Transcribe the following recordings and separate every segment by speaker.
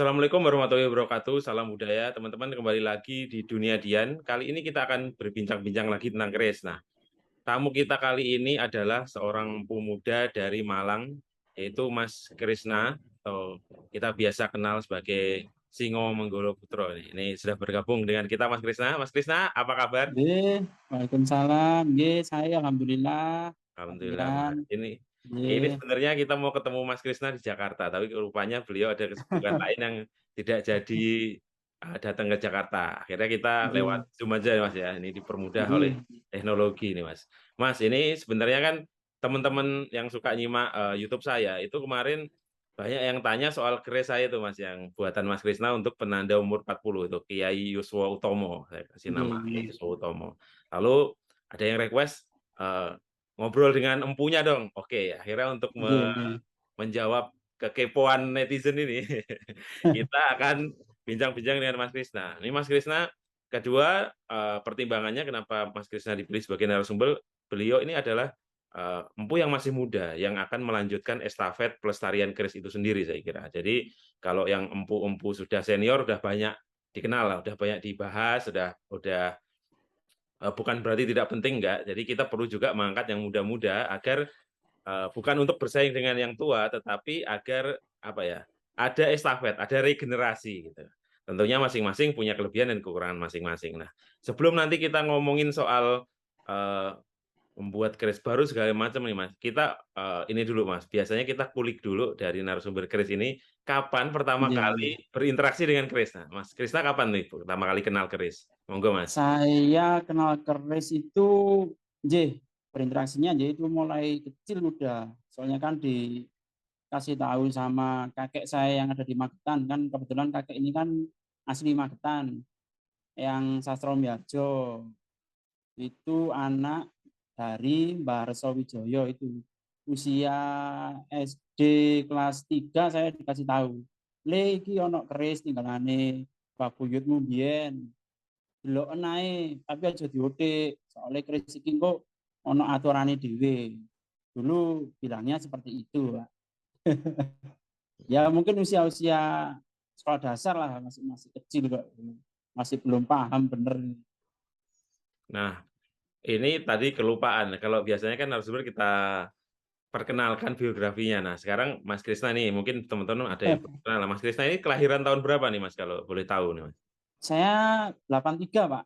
Speaker 1: Assalamualaikum warahmatullahi wabarakatuh. Salam budaya, teman-teman. Kembali lagi di Dunia Dian. Kali ini kita akan berbincang-bincang lagi tentang keris. Nah, tamu kita kali ini adalah seorang pemuda dari Malang, yaitu Mas Krisna, atau kita biasa kenal sebagai Singo Menggolo Putro. Ini sudah bergabung dengan kita, Mas Krisna. Mas Krisna, apa kabar?
Speaker 2: Nggih, waalaikumsalam. Nggih, saya alhamdulillah. Pak
Speaker 1: Alhamdulillah,
Speaker 2: Piran.
Speaker 1: Mas. Ini
Speaker 2: Nggih.
Speaker 1: sebenarnya kita mau ketemu Mas Krisna di Jakarta, tapi rupanya beliau ada kesibukan lain yang tidak jadi datang ke Jakarta. Akhirnya kita lewat
Speaker 2: Nggih.
Speaker 1: Zoom aja, Mas ya. Ini dipermudah oleh
Speaker 2: Nggih.
Speaker 1: teknologi ini, Mas. Mas, ini sebenarnya kan teman-teman yang suka nyimak YouTube saya itu kemarin banyak yang tanya soal keris saya itu, Mas, yang buatan Mas Krisna untuk penanda umur 40 itu Kiai Yuswo Utomo. Saya kasih nama
Speaker 2: Nggih,
Speaker 1: Kiai
Speaker 2: nggih.
Speaker 1: Yuswo Utomo. Lalu ada yang request ngobrol dengan empunya dong. Oke, akhirnya untuk
Speaker 2: Nggih, nggih.
Speaker 1: menjawab kekepoan netizen ini, kita akan bincang-bincang dengan Mas Krisna. Ini Mas Krisna, kedua pertimbangannya kenapa Mas Krisna dipilih sebagai narasumber, beliau ini adalah empu yang masih muda, yang akan melanjutkan estafet pelestarian keris itu sendiri, saya kira. Jadi kalau yang empu-empu sudah senior, udah banyak dikenal lah, udah banyak dibahas, udah bukan berarti tidak penting, enggak. Jadi kita perlu juga mengangkat yang muda-muda agar bukan untuk bersaing dengan yang tua, tetapi agar apa ya, ada estafet, ada regenerasi gitu. Tentunya masing-masing punya kelebihan dan kekurangan masing-masing. Nah, sebelum nanti kita ngomongin soal eh, membuat keris baru segala macam nih Mas. Kita ini dulu Mas. Biasanya kita kulik dulu dari narasumber keris ini kapan pertama
Speaker 2: Nggih, nggih.
Speaker 1: kali berinteraksi dengan keris. Nah, Mas Krisna kapan nih pertama kali kenal keris? Monggo Mas.
Speaker 2: Saya kenal keris itu nggih, berinteraksinya nggih itu mulai kecil udah. Soalnya kan dikasih tahu sama kakek saya yang ada di Magetan, kan kebetulan kakek ini kan asli Magetan, yang Sastro Miyarjo. Itu anak dari Mbah Reso Wijoyo itu. Usia SD kelas 3 saya dikasih tahu, "Le iki ono keris tinggalane babuyutmu mbiyen. Deloken ae, tapi aja diothik, soalnya keris iki engko ono aturane dhewe." Dulu bilangnya seperti itu, Pak. Ya mungkin usia-usia sekolah dasar lah, masih masih kecil kok, masih belum paham bener.
Speaker 1: Nah, ini tadi kelupaan. Kalau biasanya kan narasumber kita perkenalkan biografinya. Nah, sekarang Mas Krisna nih, mungkin teman-teman ada yang belum kenal. Mas Krisna ini kelahiran tahun berapa nih, Mas, kalau boleh tahu nih, Mas?
Speaker 2: Saya 83, Pak.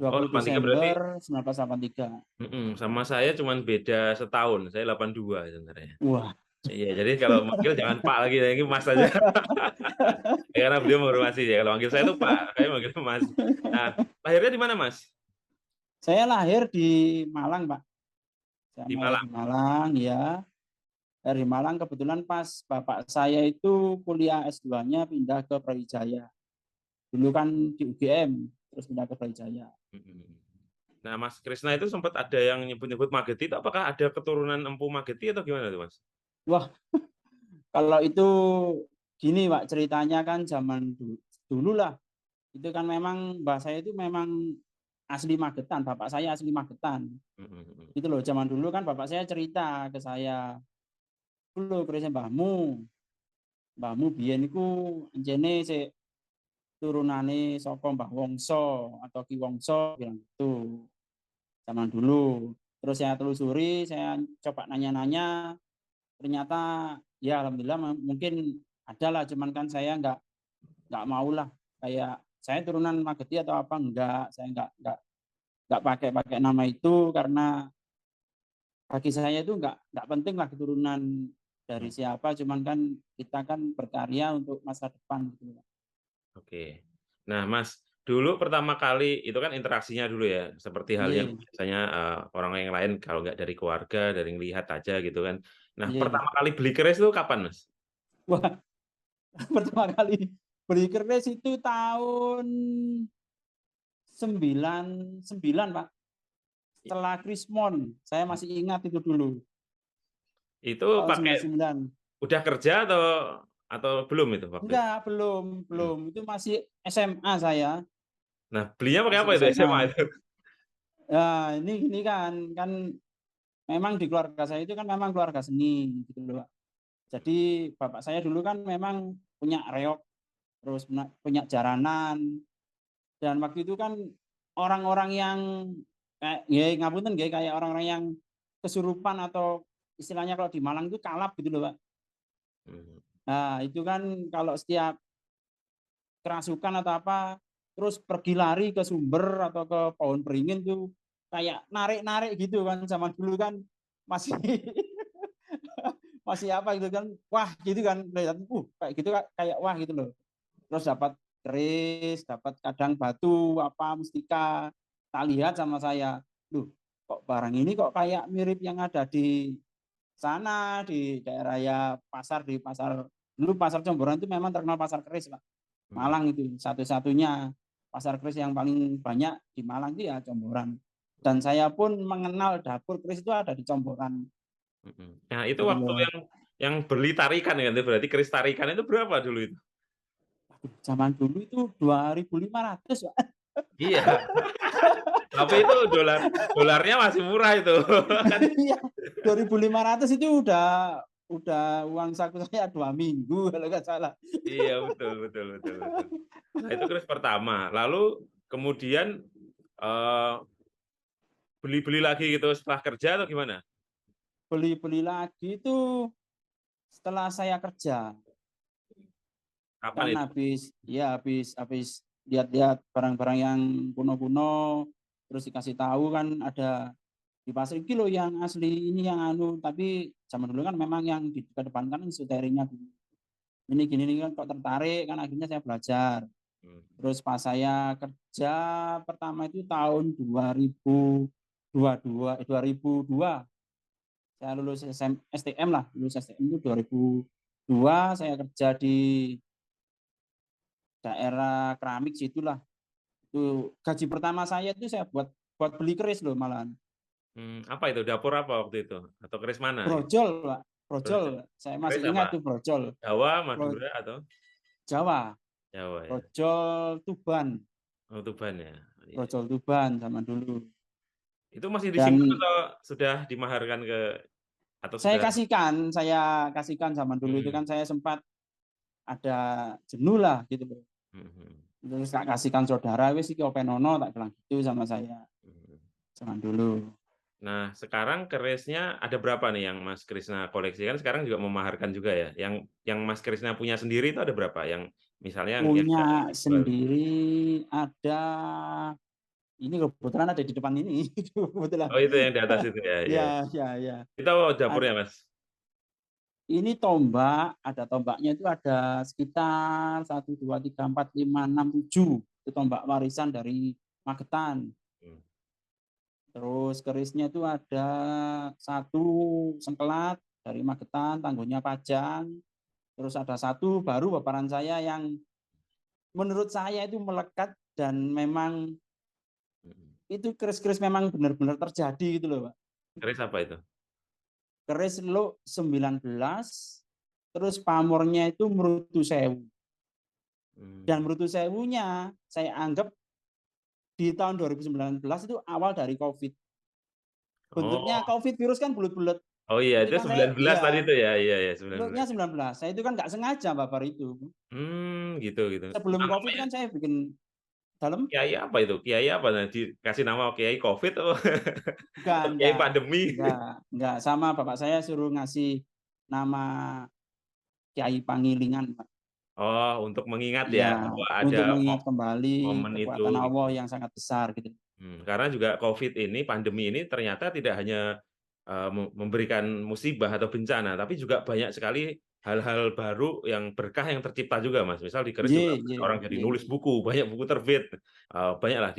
Speaker 1: Oh,
Speaker 2: 20
Speaker 1: 83 berarti
Speaker 2: Desember 1983.
Speaker 1: sama saya cuman beda setahun. Saya 82 sebenarnya.
Speaker 2: Wah.
Speaker 1: Iya, jadi kalau manggil jangan Pak lagi, ini Mas aja. Ya, karena beliau menghormati ya. Kalau manggil saya itu Pak, saya manggil Mas. Nah, lahirnya di mana, Mas?
Speaker 2: Saya lahir di Malang, Pak. Saya
Speaker 1: Di
Speaker 2: lahir
Speaker 1: Malang.
Speaker 2: di Malang, ya. Dari Malang kebetulan pas bapak saya itu kuliah S2-nya pindah ke Brawijaya. Dulu kan di UGM, terus pindah ke Brawijaya.
Speaker 1: Nah, Mas Krisna itu sempat ada yang nyebut-nyebut Mageti itu apakah ada keturunan Empu Mageti atau gimana tuh, Mas?
Speaker 2: Wah, kalau itu gini, Pak, ceritanya kan zaman dulu lah. Itu kan memang mbah saya itu memang asli Magetan, bapak saya asli Magetan. Itu loh, zaman dulu kan bapak saya cerita ke saya, "Dulu kerisnya mbahmu biyen iku anjene sik turunane saka Mbah Wongso atau Ki Wongso," bilang gitu. Zaman dulu. Terus saya telusuri, saya coba nanya-nanya, ternyata ya alhamdulillah mungkin ada lah, cuman kan saya nggak mau lah kayak saya turunan Mageti atau apa, enggak, saya nggak pakai nama itu karena bagi saya itu nggak penting lah keturunan dari
Speaker 1: Hmm,
Speaker 2: siapa, cuman kan kita kan berkarya untuk masa depan gitu.
Speaker 1: Oke. Nah, Mas, dulu pertama kali itu kan interaksinya dulu ya, seperti hal yang
Speaker 2: Nggih,
Speaker 1: biasanya orang yang lain kalau nggak dari keluarga, dari ngelihat aja gitu kan. Nah,
Speaker 2: nggih.
Speaker 1: pertama kali beli keris itu kapan, Mas?
Speaker 2: Wah, pertama kali beli keris itu tahun 99, Pak. Setelah Krismon, saya masih ingat itu dulu,
Speaker 1: Itu
Speaker 2: tahun
Speaker 1: pakai
Speaker 2: 99.
Speaker 1: udah kerja atau belum itu waktu itu?
Speaker 2: Enggak, belum
Speaker 1: Hmm.
Speaker 2: belum, itu masih SMA saya,
Speaker 1: Nah, belinya pakai
Speaker 2: masih
Speaker 1: apa itu SMA
Speaker 2: SMA.
Speaker 1: itu?
Speaker 2: Ya, ini kan memang di keluarga saya itu kan memang keluarga seni gitu loh, Pak. Jadi bapak saya dulu kan memang punya reog, terus punya jaranan, dan waktu itu kan orang-orang yang kayak nggih ngapunten nggih, kayak orang-orang yang kesurupan atau istilahnya kalau di Malang itu kalap gitu loh, Pak.
Speaker 1: Mhm.
Speaker 2: Nah, itu kan kalau setiap kerasukan atau apa, terus pergi lari ke sumber atau ke pohon beringin tuh, kayak narik-narik gitu kan, zaman dulu kan masih masih apa gitu kan, wah gitu kan, lihat, kayak gitu kayak wah gitu loh. Terus dapat keris, dapat kadang batu, apa, mustika, tak lihat sama saya, "Loh, kok barang ini kok kayak mirip yang ada di sana, di daerah ya pasar, di pasar." Dulu pasar Comboran itu memang terkenal pasar keris, Pak.
Speaker 1: Mhm.
Speaker 2: Malang itu satu-satunya pasar keris yang paling banyak di Malang itu ya Comboran. Dan saya pun mengenal dapur keris itu ada di Comboran,
Speaker 1: Mhm. Nah, itu
Speaker 2: gitu
Speaker 1: waktu
Speaker 2: loh.
Speaker 1: yang beli tarikan ya, itu berarti keris tarikan itu berapa dulu itu?
Speaker 2: Waduh, zaman dulu itu 2.500, Pak.
Speaker 1: Iya, tapi itu dolarnya masih murah itu, kan.
Speaker 2: Iya, 2.500 itu udah uang saku saya 2 minggu kalau nggak salah.
Speaker 1: Iya, betul betul betul betul. Nah, itu keris pertama, lalu kemudian, eee, beli-beli lagi gitu setelah kerja atau gimana?
Speaker 2: Beli-beli lagi itu setelah saya kerja.
Speaker 1: Kapan
Speaker 2: Kan
Speaker 1: itu?
Speaker 2: habis lihat-lihat barang-barang yang kuno-kuno, terus dikasih tahu kan ada di pasar iki lho yang asli ini yang anu, tapi zaman dulu kan memang yang dikedepankan esoterinya dulu. Ini gini nih kan kok tertarik kan akhirnya saya belajar.
Speaker 1: Mmm,
Speaker 2: Terus pas saya kerja pertama itu tahun 2022, saya lulus STM lah, lulus STM itu 2002 saya kerja di daerah keramik situlah. Itu gaji pertama saya itu saya buat buat beli keris loh malahan.
Speaker 1: apa itu? Dapur apa waktu itu? Atau keris mana gitu?
Speaker 2: Brojol, Pak, brojol.
Speaker 1: Brojol.
Speaker 2: Saya
Speaker 1: Keris
Speaker 2: masih
Speaker 1: apa?
Speaker 2: ingat tuh brojol.
Speaker 1: Jawa,
Speaker 2: Bro
Speaker 1: Madura, atau
Speaker 2: Jawa,
Speaker 1: Jawa ya?
Speaker 2: brojol Tuban,
Speaker 1: Oh, Tuban ya? Iya.
Speaker 2: brojol Tuban zaman dulu.
Speaker 1: Itu masih disimpan
Speaker 2: Dan
Speaker 1: atau sudah dimaharkan ke atau sudah
Speaker 2: saya kasihkan zaman dulu itu
Speaker 1: mhm,
Speaker 2: kan saya sempat ada jenuh lah gitu loh.
Speaker 1: mhm,
Speaker 2: Terus tak kasihkan saudara, "Wis iki openono," tak bilang gitu sama saya
Speaker 1: mhm.
Speaker 2: zaman dulu.
Speaker 1: Nah, sekarang kerisnya ada berapa nih yang Mas Krisna koleksi? Kan sekarang juga memaharkan juga ya. Yang Mas Krisna punya sendiri itu ada berapa? Yang misalnya yang nggak
Speaker 2: Punya
Speaker 1: dijual?
Speaker 2: sendiri ada, ini kebetulan ada di depan ini, itu kebetulan.
Speaker 1: Oh, itu yang di atas itu ya? Iya.
Speaker 2: Ya, ya, ya.
Speaker 1: Itu dapurnya, Mas?
Speaker 2: Ini tombak, ada tombaknya itu ada sekitar 1, 2, 3, 4, 5, 6, 7. Itu tombak warisan dari Magetan.
Speaker 1: Mmm,
Speaker 2: Terus kerisnya itu ada satu sengkelat dari Magetan, tangguhnya Pajang. Terus ada satu baru paparan saya yang menurut saya itu melekat dan memang
Speaker 1: mhm.
Speaker 2: itu keris-keris memang benar-benar terjadi gitu loh, Pak.
Speaker 1: Keris apa itu?
Speaker 2: Keris Luk 19, terus pamornya itu Mrutu Sewu. Dan
Speaker 1: Mmm.
Speaker 2: Mrutu Sewunya saya anggap di tahun 2019 itu awal dari Covid. Bentuknya
Speaker 1: Oh
Speaker 2: Covid virus kan bulat-bulat.
Speaker 1: oh iya,
Speaker 2: Itu
Speaker 1: itu
Speaker 2: kan saya
Speaker 1: 19 tadi
Speaker 2: iya,
Speaker 1: itu ya? Iya iya, 19.
Speaker 2: Luknya 19. Saya itu kan nggak sengaja babar itu.
Speaker 1: Gitu gitu.
Speaker 2: Sebelum Covid
Speaker 1: Namanya
Speaker 2: kan saya bikin dalam,
Speaker 1: kiai apa itu? Kiai apa? Nah, dikasih nama kiai Covid atau
Speaker 2: enggak,
Speaker 1: atau kiai
Speaker 2: enggak,
Speaker 1: pandemi?
Speaker 2: enggak, sama bapak saya suruh ngasih nama Kiai Pangilingan, Pak.
Speaker 1: Oh, untuk mengingat ya
Speaker 2: Iya,
Speaker 1: bahwa ada
Speaker 2: untuk mengingat kembali
Speaker 1: momen itu
Speaker 2: kekuatan
Speaker 1: gitu.
Speaker 2: Allah yang sangat besar gitu.
Speaker 1: Karena juga Covid ini, pandemi ini ternyata tidak hanya, memberikan musibah atau bencana, tapi juga banyak sekali hal-hal baru yang berkah yang tercipta juga, Mas. Misal di keris juga
Speaker 2: Nggih,
Speaker 1: banyak
Speaker 2: nggih,
Speaker 1: orang jadi
Speaker 2: nggih,
Speaker 1: nulis
Speaker 2: nggih.
Speaker 1: buku, banyak buku terbit, banyaklah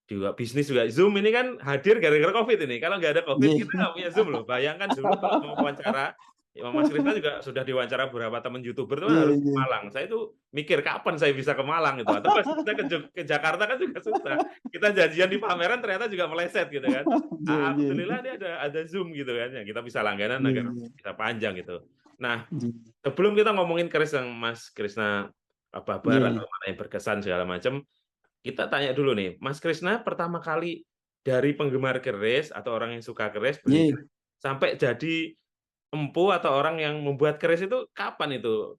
Speaker 1: juga bisnis juga. Zoom ini kan hadir gara-gara Covid ini, kalau nggak ada Covid kita
Speaker 2: Nggih.
Speaker 1: nggak punya Zoom loh. Bayangkan dulu kalau mau wawancara, ya Mas Krisna juga sudah diwawancara beberapa teman YouTuber itu kan
Speaker 2: Nggih,
Speaker 1: harus ke
Speaker 2: nggih.
Speaker 1: Malang. Saya itu mikir kapan saya bisa ke Malang gitu, atau pas kita ke Jakarta kan juga susah. Kita janjian di pameran ternyata juga meleset gitu kan.
Speaker 2: Nggih, nggih.
Speaker 1: Alhamdulillah ini ada Zoom gitu kan, ya kita bisa langganan
Speaker 2: Nggih,
Speaker 1: agar
Speaker 2: nggih.
Speaker 1: bisa panjang gitu. Nah,
Speaker 2: Nggih.
Speaker 1: sebelum kita ngomongin keris yang Mas Krisna, babar atau
Speaker 2: Nggih,
Speaker 1: mana yang berkesan segala macam, kita tanya dulu nih, Mas Krisna pertama kali dari penggemar keris atau orang yang suka keris, beli
Speaker 2: nggih.
Speaker 1: keris, sampai jadi empu atau orang yang membuat keris itu kapan itu?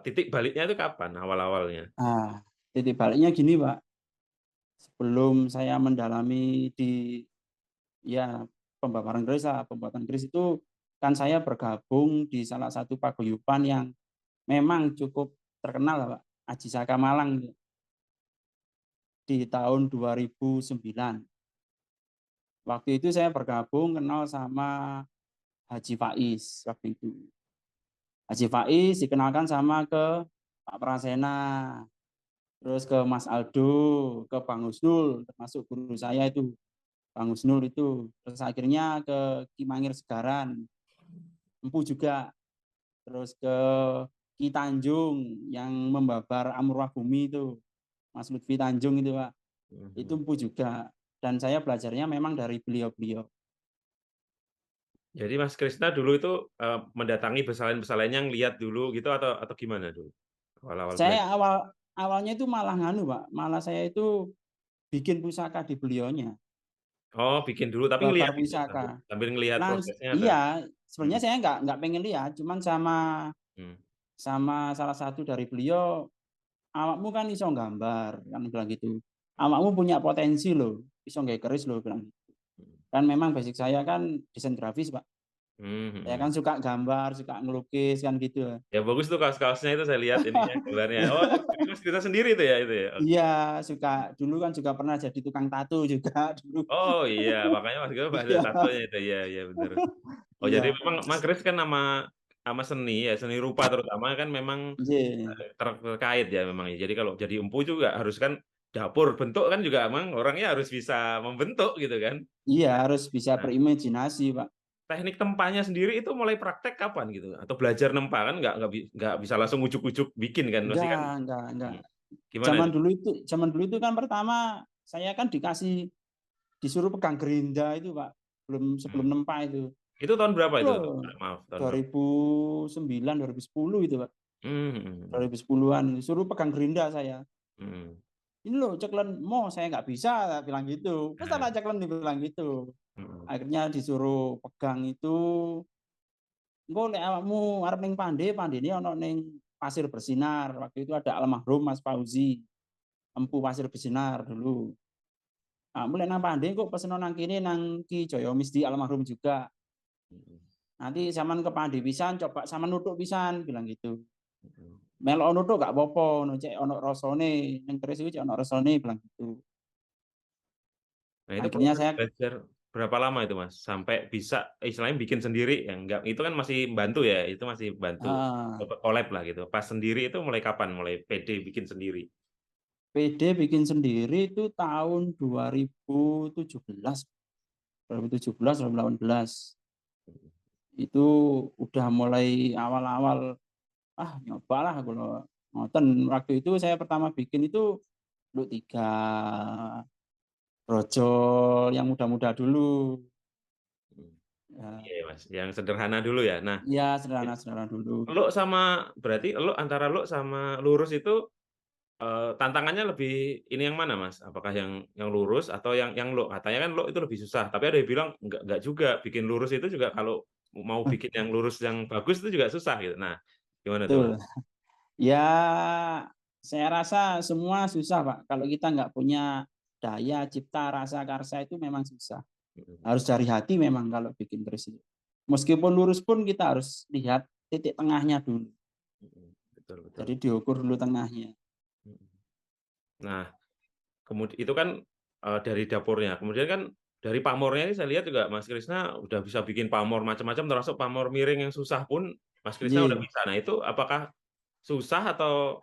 Speaker 1: titik baliknya itu kapan awal-awalnya?
Speaker 2: Nah, titik baliknya gini, Pak, sebelum saya mendalami di ya pembabaran keris lah, pembuatan keris itu kan saya bergabung di salah satu paguyuban yang memang cukup terkenal lah, Pak, Aji Saka Malang di tahun 2009. Waktu itu saya bergabung kenal sama Haji Faiz waktu itu. Haji Faiz dikenalkan sama ke Pak Prasena, terus ke Mas Aldo, ke Bang Husnul, termasuk guru saya itu, Bang Husnul itu. Terus akhirnya ke Ki Mangir Segaran, Empu juga. Terus ke Ki Tanjung yang membabar Amurwah Bumi itu, Mas Lutfi Tanjung itu, Pak. Itu
Speaker 1: Mhm.
Speaker 2: Empu juga. Dan saya belajarnya memang dari beliau-beliau.
Speaker 1: Jadi Mas Krisna dulu itu, mendatangi pesalin-pesalinnya ngelihat dulu gitu atau gimana dulu? Awal-awal
Speaker 2: Saya
Speaker 1: belajar?
Speaker 2: awalnya itu malah nganu, Pak, malah saya itu bikin pusaka di beliaunya,
Speaker 1: Oh, bikin dulu tapi
Speaker 2: babar
Speaker 1: ngelihat itu sambil
Speaker 2: pusaka.
Speaker 1: sambil ngelihat prosesnya atau
Speaker 2: Iya,
Speaker 1: mhm,
Speaker 2: sebenarnya saya nggak pengen lihat, cuman sama
Speaker 1: mmm,
Speaker 2: sama salah satu dari beliau, "Awakmu kan iso nggambar," kan bilang gitu. "Awakmu punya potensi loh, iso nggawe keris loh," bilang.
Speaker 1: mhm,
Speaker 2: Kan memang basic saya kan desain grafis, Pak.
Speaker 1: mmm,
Speaker 2: Saya
Speaker 1: mhm.
Speaker 2: kan suka gambar, suka ngelukis kan gitu.
Speaker 1: Ya bagus tuh kaos-kaosnya itu saya lihat ininya gambarnya. Oh itu bikin Mas Krisna sendiri itu ya itu ya? Oke.
Speaker 2: Iya, suka dulu kan juga pernah jadi tukang tato juga dulu.
Speaker 1: Oh iya makanya Mas Krisna ada
Speaker 2: Iya,
Speaker 1: tatonya itu, iya iya bener. Oh jadi
Speaker 2: iya.
Speaker 1: memang Mas Kris kan sama seni ya, seni rupa terutama kan memang,
Speaker 2: Iya.
Speaker 1: terkait ya memang ya. Jadi kalau jadi empu juga harus kan dapur bentuk kan juga emang orangnya harus bisa membentuk gitu kan.
Speaker 2: Iya, harus bisa
Speaker 1: Nah,
Speaker 2: berimajinasi, Pak.
Speaker 1: teknik tempanya sendiri itu mulai praktek kapan gitu? Atau belajar nempa kan nggak bisa langsung ujuk-ujuk bikin kan, pasti kan
Speaker 2: Enggak.
Speaker 1: mhm, gimana itu?
Speaker 2: Zaman dulu itu kan pertama saya kan disuruh pegang gerinda itu, Pak. Sebelum
Speaker 1: Mhm.
Speaker 2: nempa itu.
Speaker 1: Itu tahun berapa itu?
Speaker 2: Loh,
Speaker 1: Maaf, tahun berapa?
Speaker 2: 2009, 2010 itu, Pak.
Speaker 1: Mmm, mhm mhm,
Speaker 2: 2010-an, suruh pegang gerinda saya.
Speaker 1: mhm.
Speaker 2: "Ini loh ceklen, mo saya nggak bisa," bilang gitu. "Wes
Speaker 1: Nah,
Speaker 2: tak ceklen," dibilang gitu.
Speaker 1: mhm,
Speaker 2: Akhirnya disuruh pegang itu, "Engko lek awakmu arep ning Pande, pandene ana ning Pasir Bersinar." Waktu itu ada almarhum Mas Fauzi, Empu Pasir Bersinar dulu. "Awakmu lek nang Pande engko peseno nang kene nang Ki Jaya Misdi almarhum juga.
Speaker 1: mhm
Speaker 2: Nanti sampean ke Pande pisan, coba sampean nuthuk pisan," bilang gitu.
Speaker 1: mhm.
Speaker 2: "Melok nuthuk gak apa-apa, ngono cek ana rasane, ning keris iku cek ana rasane," bilang gitu.
Speaker 1: Nah itu
Speaker 2: Akhirnya
Speaker 1: proses
Speaker 2: saya
Speaker 1: belajar berapa lama itu Mas, sampai bisa istilahnya bikin sendiri yang enggak itu kan masih bantu ya, itu masih bantu,
Speaker 2: heeh,
Speaker 1: collab lah gitu. Pas sendiri itu mulai kapan mulai pede bikin sendiri?
Speaker 2: PD bikin sendiri itu tahun 2017, 2017, 2018.
Speaker 1: Mhm
Speaker 2: Itu udah mulai awal-awal, "Ah, nyobalah kalau ngoten." Waktu itu saya pertama bikin itu Nduk 3, brojol yang muda-muda dulu.
Speaker 1: mhm.
Speaker 2: Ya,
Speaker 1: Iya Mas, yang sederhana dulu ya. Nah,
Speaker 2: iya sederhana-sederhana dulu.
Speaker 1: Eluk sama berarti eluk antara eluk sama lurus itu, tantangannya lebih ini yang mana Mas? Apakah yang lurus atau yang eluk? Katanya kan eluk itu lebih susah, tapi ada yang bilang enggak juga, bikin lurus itu juga kalau mau bikin yang lurus yang bagus itu juga susah gitu. Nah, gimana tuh Mas?
Speaker 2: Betul. Ya, saya rasa semua susah, Pak. Kalau kita nggak punya daya cipta, rasa, karsa itu memang susah.
Speaker 1: Mhm
Speaker 2: Harus dari hati memang kalau bikin keris itu. Meskipun lurus pun kita harus lihat titik tengahnya dulu.
Speaker 1: mhm, betul betul,
Speaker 2: Jadi diukur dulu tengahnya.
Speaker 1: mhm. Nah, itu kan, dari dapurnya, kemudian kan dari pamornya ini saya lihat juga Mas Krisna udah bisa bikin pamor macam-macam termasuk pamor miring yang susah pun Mas Krisna udah
Speaker 2: Iya.
Speaker 1: bisa. Nah itu apakah susah atau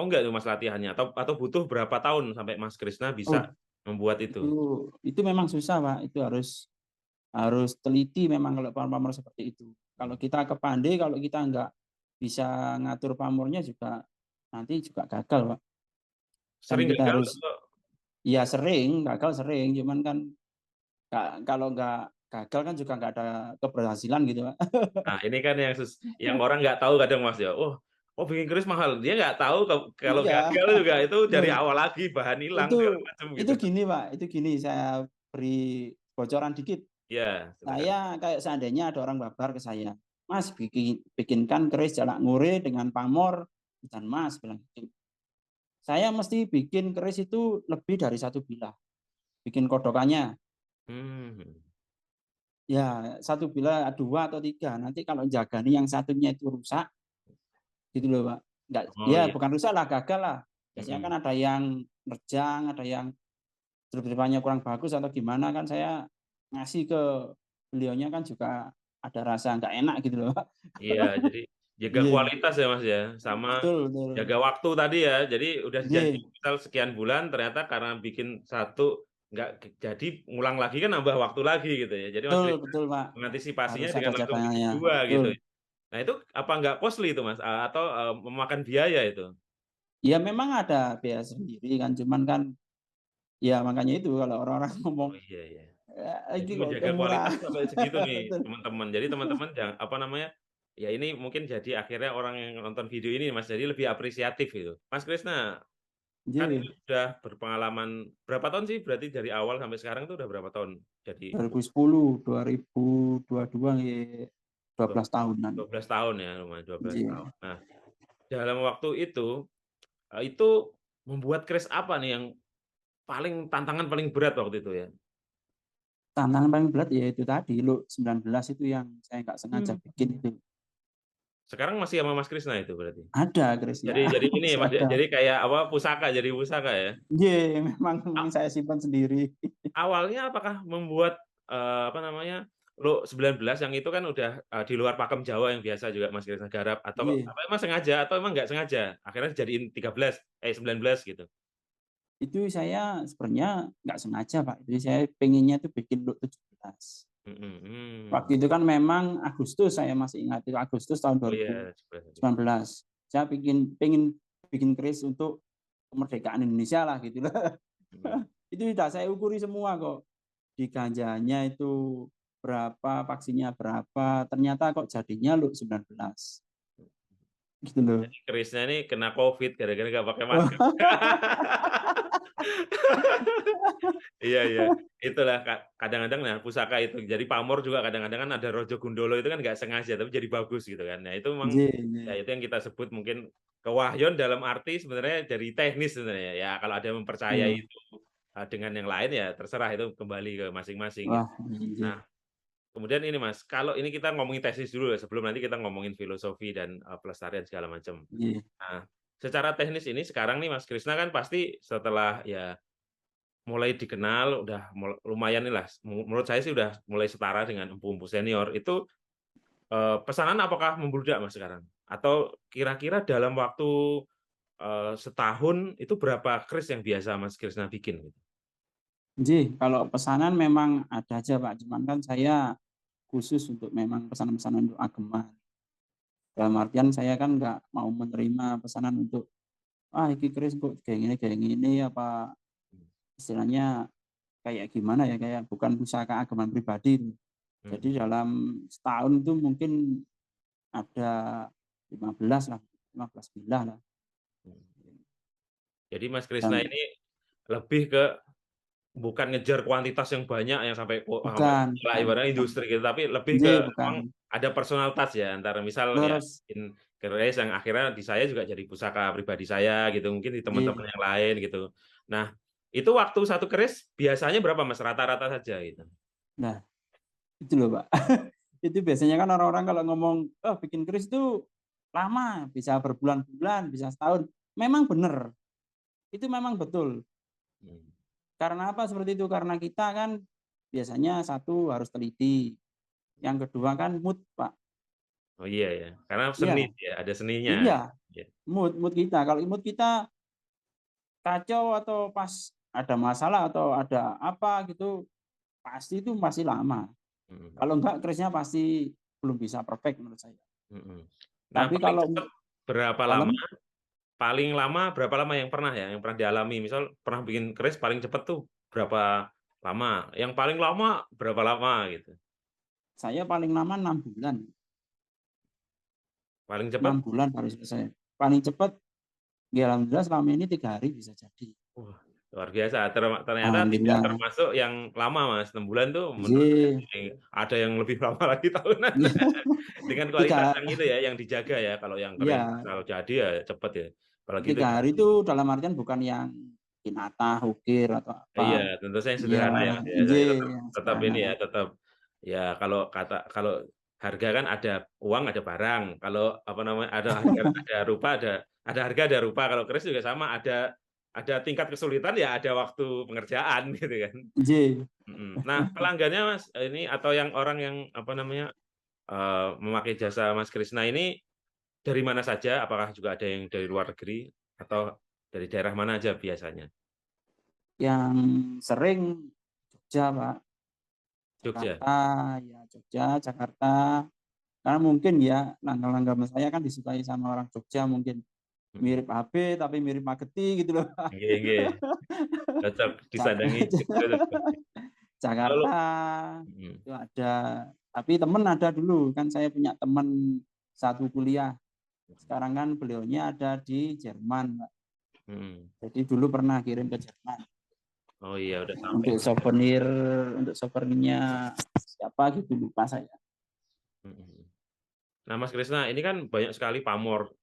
Speaker 1: enggak tuh Mas latihannya? Atau butuh berapa tahun sampai Mas Krisna
Speaker 2: Oh,
Speaker 1: bisa membuat
Speaker 2: itu
Speaker 1: itu?
Speaker 2: itu memang susah, Pak. Itu harus harus teliti memang kalau pamor-pamor seperti itu. Kalau
Speaker 1: Mhm.
Speaker 2: kita kepandai, kalau kita nggak bisa ngatur pamornya juga nanti juga gagal, Pak. Kan
Speaker 1: Sering
Speaker 2: kita
Speaker 1: gagal
Speaker 2: harus
Speaker 1: atau
Speaker 2: ya sering, gagal sering, cuman kan kalau nggak gagal kan juga nggak ada keberhasilan gitu, Pak.
Speaker 1: nah ini kan yang orang nggak tahu kadang Mas ya, oh bikin keris mahal, dia nggak tahu kalau
Speaker 2: Iya.
Speaker 1: gagal juga itu dari
Speaker 2: Loh,
Speaker 1: awal lagi, bahan hilang
Speaker 2: itu
Speaker 1: segala macam
Speaker 2: itu
Speaker 1: gitu.
Speaker 2: gini, Pak, itu gini, saya beri bocoran dikit.
Speaker 1: Iya silakan.
Speaker 2: Saya kayak seandainya ada orang babar ke saya. Mas bikinkan keris jalak ngure dengan pamor, dan Mas bilang gitu. Saya mesti bikin keris itu lebih dari 1 bilah, bikin kodokannya.
Speaker 1: Hmm.
Speaker 2: Ya 1 bilah 2 atau 3, nanti kalau jagani yang satunya itu rusak, gitu loh Pak. Enggak,
Speaker 1: Oh
Speaker 2: ya
Speaker 1: iya.
Speaker 2: bukan rusak lah, gagal lah. Biasanya kan
Speaker 1: Mm-mm.
Speaker 2: ada yang nerjang, ada yang strip-stripannya kurang bagus atau gimana, kan saya ngasih ke beliaunya kan juga ada rasa nggak enak gitu loh Pak.
Speaker 1: Iya, jadi jaga
Speaker 2: Iya,
Speaker 1: kualitas ya, Mas, ya, sama
Speaker 2: betul betul.
Speaker 1: jaga waktu tadi ya. Jadi udah janji
Speaker 2: Iya,
Speaker 1: misal sekian bulan, ternyata karena bikin satu nggak jadi, ngulang lagi kan nambah waktu lagi gitu ya. Jadi Mas
Speaker 2: betul
Speaker 1: Kris
Speaker 2: betul Pak.
Speaker 1: mengantisipasinya
Speaker 2: Harus ada
Speaker 1: dengan langsung bikin
Speaker 2: cadangannya,
Speaker 1: 2 gitu.
Speaker 2: betul.
Speaker 1: Nah itu apa nggak costly itu, Mas? Atau, memakan biaya itu?
Speaker 2: Ya memang ada biaya sendiri kan, cuman kan ya makanya itu kalau orang-orang ngomong,
Speaker 1: Oh iya iya. Jadi
Speaker 2: "Ini kok
Speaker 1: menjaga
Speaker 2: murah."
Speaker 1: kualitas sampai segitu nih,
Speaker 2: Betul.
Speaker 1: teman-teman. Jadi teman-teman apa namanya, ya ini mungkin jadi akhirnya orang yang nonton video ini, Mas, jadi lebih apresiatif gitu. Mas Krisna, kan
Speaker 2: Iya,
Speaker 1: ini udah berpengalaman berapa tahun sih berarti dari awal sampai sekarang tuh udah berapa tahun jadi
Speaker 2: 2010, 2022 nggih,
Speaker 1: dua
Speaker 2: 12 tahunan.
Speaker 1: 12 tahun ya, lumayan 12 tahun.
Speaker 2: Iya.
Speaker 1: Nah, dalam waktu itu membuat kris apa nih yang tantangan paling berat waktu itu ya?
Speaker 2: Tantangan paling berat ya itu tadi, Luk 19 itu yang saya nggak sengaja
Speaker 1: Mmm.
Speaker 2: bikin itu.
Speaker 1: Sekarang masih sama Mas Krisna itu berarti?
Speaker 2: Ada kerisnya,
Speaker 1: Jadi ini ya,
Speaker 2: masih
Speaker 1: Mas, ya,
Speaker 2: ada.
Speaker 1: jadi kayak apa, jadi pusaka ya?
Speaker 2: Iya, memang
Speaker 1: A
Speaker 2: saya simpan sendiri.
Speaker 1: Awalnya apakah membuat, apa namanya, 19 yang itu kan udah, di luar pakem Jawa yang biasa juga Mas Krisna garap, atau
Speaker 2: Iya.
Speaker 1: apa emang sengaja atau emang nggak sengaja? Akhirnya dijadiin 19 gitu?
Speaker 2: Itu saya sebenarnya nggak sengaja, Pak. Jadi saya pengennya tuh bikin Luk 17.
Speaker 1: Mhm,
Speaker 2: Waktu
Speaker 1: mmm.
Speaker 2: itu kan memang Agustus, saya masih ingat itu Agustus tahun
Speaker 1: Oh iya, 11 Agustus.
Speaker 2: 2019. Saya pengen bikin keris untuk kemerdekaan Indonesia lah gitu lah.
Speaker 1: Mhm.
Speaker 2: Itu sudah saya ukuri semua kok. Di ganjanya itu berapa, paksinya berapa, ternyata kok jadinya Luk 19. Gitu loh.
Speaker 1: Jadi kerisnya ini kena Covid gara-gara nggak pakai masker.
Speaker 2: Wah.
Speaker 1: Iya iya, itulah kadang-kadang nah pusaka itu, jadi pamor juga kadang-kadang kan ada Rojo Gundolo itu kan nggak sengaja tapi jadi bagus gitu kan. Nah itu memang,
Speaker 2: Iya
Speaker 1: ya
Speaker 2: iya.
Speaker 1: itu yang kita sebut mungkin kewahyon dalam arti sebenarnya dari teknis sebenarnya. Ya kalau ada yang mempercayai
Speaker 2: Iya.
Speaker 1: itu, dengan yang lain ya terserah itu kembali ke masing-masing gitu.
Speaker 2: Wah, iya.
Speaker 1: Nah kemudian ini Mas, kalau ini kita ngomongin tesis dulu ya sebelum nanti kita ngomongin filosofi dan, pelestarian segala macam.
Speaker 2: Iya.
Speaker 1: Nah, secara teknis ini sekarang nih Mas Krisna kan pasti setelah ya mulai dikenal udah lumayan nih lah, menurut saya sih udah mulai setara dengan empu-empu senior. Itu, pesanan apakah membludak Mas sekarang? Atau kira-kira dalam waktu, setahun itu berapa kris yang biasa Mas Krisna bikin gitu?
Speaker 2: Nggih, kalau pesanan memang ada aja, Pak, cuman kan saya khusus untuk memang pesanan-pesanan untuk agama. Dalam artian saya kan nggak mau menerima pesanan untuk, "Ah, iki keris kok kayak gini," apa istilahnya kayak gimana ya, kayak bukan pusaka agama pribadi itu. Jadi
Speaker 1: Mhm,
Speaker 2: dalam setahun itu mungkin ada 15 lah, 15 bilah lah.
Speaker 1: mhm. Jadi Mas Krisna
Speaker 2: Dan
Speaker 1: ini lebih ke bukan ngejar kuantitas yang banyak yang sampai lah ibaratnya
Speaker 2: bukan.
Speaker 1: industri gitu, tapi lebih ke
Speaker 2: Nggih, bukan.
Speaker 1: memang ada personal touch ya antara misal ya
Speaker 2: Terus
Speaker 1: bikin keris yang akhirnya di saya juga jadi pusaka pribadi saya gitu, mungkin di teman-teman
Speaker 2: nggih.
Speaker 1: yang lain gitu. Nah, itu waktu satu keris biasanya berapa Mas rata-rata saja gitu?
Speaker 2: Nah, itu loh, Pak. Itu biasanya kan orang-orang kalau ngomong, "Oh, bikin keris itu lama, bisa berbulan-bulan, bisa setahun." Memang benar, itu memang betul.
Speaker 1: Mmm.
Speaker 2: Karena apa seperti itu? Karena kita kan biasanya satu harus teliti, yang kedua kan mood, Pak.
Speaker 1: Oh iya ya, karena seni
Speaker 2: Iya
Speaker 1: ya, ada seninya.
Speaker 2: iya,
Speaker 1: Iya.
Speaker 2: mood mood kita. Kalau mood kita kacau atau pas ada masalah atau ada apa gitu, pasti itu masih lama.
Speaker 1: Mhm,
Speaker 2: Kalau enggak kerisnya pasti belum bisa perfect menurut saya.
Speaker 1: mhm. Nah
Speaker 2: Tapi
Speaker 1: paling
Speaker 2: kalau
Speaker 1: cepet berapa lama
Speaker 2: dalam
Speaker 1: Paling lama berapa lama yang pernah ya, yang pernah dialami? Misal pernah bikin keris paling cepet tuh berapa lama? Yang paling lama berapa lama gitu?
Speaker 2: saya paling lama 6 bulan,
Speaker 1: Paling cepet?
Speaker 2: 6 bulan baru selesai. Paling cepat ya alhamdulillah selama ini 3 hari bisa jadi.
Speaker 1: Wah. Luar biasa. Ternyata tidak
Speaker 2: Alhamdulillah.
Speaker 1: termasuk yang lama, Mas. 6 bulan tuh menurut saya
Speaker 2: Iya.
Speaker 1: sih ada yang lebih lama lagi tahunan. Dengan kualitas
Speaker 2: Tiga,
Speaker 1: yang itu ya, yang dijaga ya. Kalau yang keren
Speaker 2: iya,
Speaker 1: asal jadi ya cepet ya. Apalagi itu
Speaker 2: 3
Speaker 1: yang
Speaker 2: hari itu dalam artian bukan yang kinatah, ukir atau
Speaker 1: iya,
Speaker 2: apa.
Speaker 1: tentu saja yang
Speaker 2: Iya,
Speaker 1: sederhana ya, Mas, ya. Saya tetap
Speaker 2: iya,
Speaker 1: tetap ini
Speaker 2: sederhana.
Speaker 1: ya, tetap ya kalau harga kan ada uang, ada barang. Kalau apa namanya, ada harga, ada rupa, ada harga, ada rupa. Kalau keris juga sama, ada tingkat kesulitan ya, ada waktu pengerjaan gitu kan.
Speaker 2: Iya.
Speaker 1: Nah, pelanggannya Mas, ini atau yang orang yang apa namanya, memakai jasa Mas Krisna ini dari mana saja? Apakah juga ada yang dari luar negeri atau dari daerah mana aja biasanya?
Speaker 2: Yang sering Jogja, Pak.
Speaker 1: Jogja?
Speaker 2: Jakarta, ya Jogja, Jakarta. Karena mungkin ya langgam-langgam saya kan disukai sama orang Jogja mungkin.
Speaker 1: Mhm.
Speaker 2: Mirip HP tapi mirip Magetti gitu loh.
Speaker 1: Nggih nggih. Cocok
Speaker 2: Jak
Speaker 1: disandangi cocok. Kalau
Speaker 2: Jakarta
Speaker 1: mhm
Speaker 2: itu ada. Tapi temen ada dulu, kan saya punya temen satu kuliah.
Speaker 1: mhm
Speaker 2: Sekarang kan beliaunya ada di Jerman, Pak.
Speaker 1: mhm.
Speaker 2: Jadi dulu pernah kirim ke Jerman
Speaker 1: Oh iya udah sampai.
Speaker 2: untuk souvenir, untuk souvenirnya siapa gitu lupa saya.
Speaker 1: Mhm. Nah Mas Krisna, ini kan banyak sekali pamor,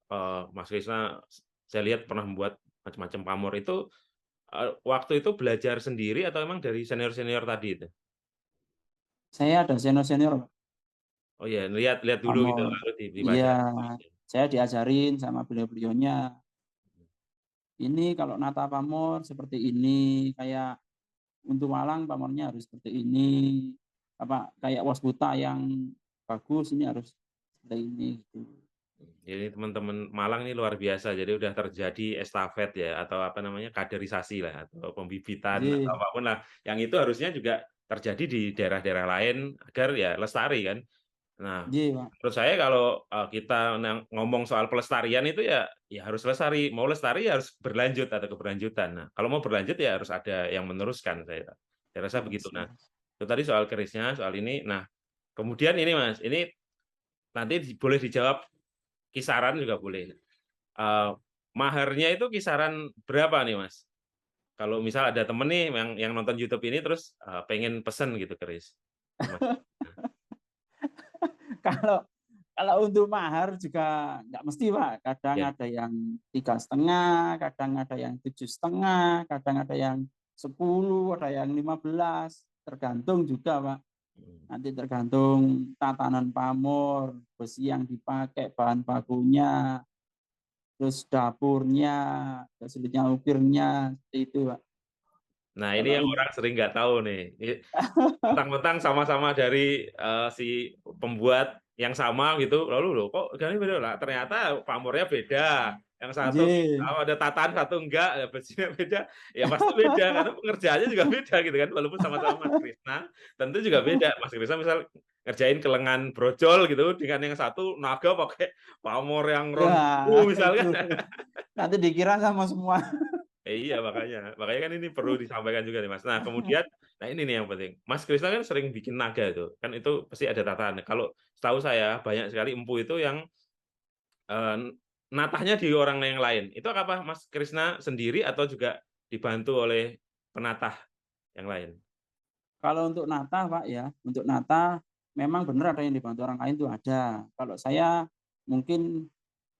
Speaker 1: Mas Krisna saya lihat pernah membuat macam-macam pamor itu, waktu itu belajar sendiri atau memang dari senior-senior tadi itu?
Speaker 2: Saya ada senior-senior, Pak,
Speaker 1: Oh iya, lihat lihat dulu gitu
Speaker 2: pamor.
Speaker 1: lalu
Speaker 2: Iya,
Speaker 1: dipelajari terus.
Speaker 2: saya diajarin sama beliau-beliaunya. Ini kalau nata pamor seperti ini, kayak untuk walang pamornya harus seperti ini. Apa kayak wasputa yang bagus ini harus seperti ini gitu.
Speaker 1: Jadi teman-teman Malang ini luar biasa, jadi udah terjadi estafet ya atau apa namanya, kaderisasi lah atau pembibitan atau
Speaker 2: Iya,
Speaker 1: apapun lah, yang itu harusnya juga terjadi di daerah-daerah lain agar ya lestari kan. Nah,
Speaker 2: iya, Pak.
Speaker 1: menurut saya kalau, kita ngomong soal pelestarian itu ya ya harus lestari, mau lestari ya harus berlanjut atau keberlanjutan. Nah, kalau mau berlanjut ya harus ada yang meneruskan saya rasa begitu.
Speaker 2: Yes,
Speaker 1: Nah,
Speaker 2: yes.
Speaker 1: itu tadi soal kerisnya, soal ini. Nah, kemudian ini Mas, ini nanti boleh dijawab kisaran juga boleh. Eee, maharnya itu kisaran berapa nih, Mas? Kalau misal ada temen nih yang nonton YouTube ini terus, pengen pesen gitu keris ke Mas. Nah,
Speaker 2: Kalau kalau untuk mahar juga nggak mesti, Pak. Kadang
Speaker 1: iya,
Speaker 2: ada yang 3,5, kadang ada yang 7,5, kadang ada yang 10, ada yang 15, tergantung juga, Pak.
Speaker 1: mhm.
Speaker 2: Nanti tergantung tatanan pamor, besi yang dipakai, bahan bakunya, terus dapurnya, kesulitan ukirnya, seperti itu, Pak.
Speaker 1: Nah, ini
Speaker 2: Kalau
Speaker 1: yang
Speaker 2: untuk
Speaker 1: orang sering nggak tahu nih. Mentang-mentang sama-sama dari, si pembuat yang sama gitu, lalu loh kok harganya beda? Lah ternyata pamornya beda, yang satu
Speaker 2: J,
Speaker 1: ada tatan, satu enggak, ya besinya beda, ya pasti beda karena pengerjaannya juga beda gitu kan, walaupun sama-sama Mas Krisna, tentu juga beda. Mas Krisna misal ngerjain ke lengan brojol gitu, dengan yang satu naga pakai pamor yang
Speaker 2: ya
Speaker 1: rondu
Speaker 2: itu
Speaker 1: misalkan.
Speaker 2: nanti dikira sama semua.
Speaker 1: Iya makanya, makanya kan ini perlu disampaikan juga nih Mas. Nah kemudian, nah ini nih yang penting, Mas Krisna kan sering bikin naga itu, kan itu pasti ada tataannya. Kalau setahu saya banyak sekali empu itu yang, natahnya di orang yang lain. Itu apa Mas Krisna sendiri atau juga dibantu oleh penatah yang lain?
Speaker 2: Kalau untuk nata, Pak, ya, untuk nata memang benar ada yang dibantu orang lain tuh ada. Kalau saya mungkin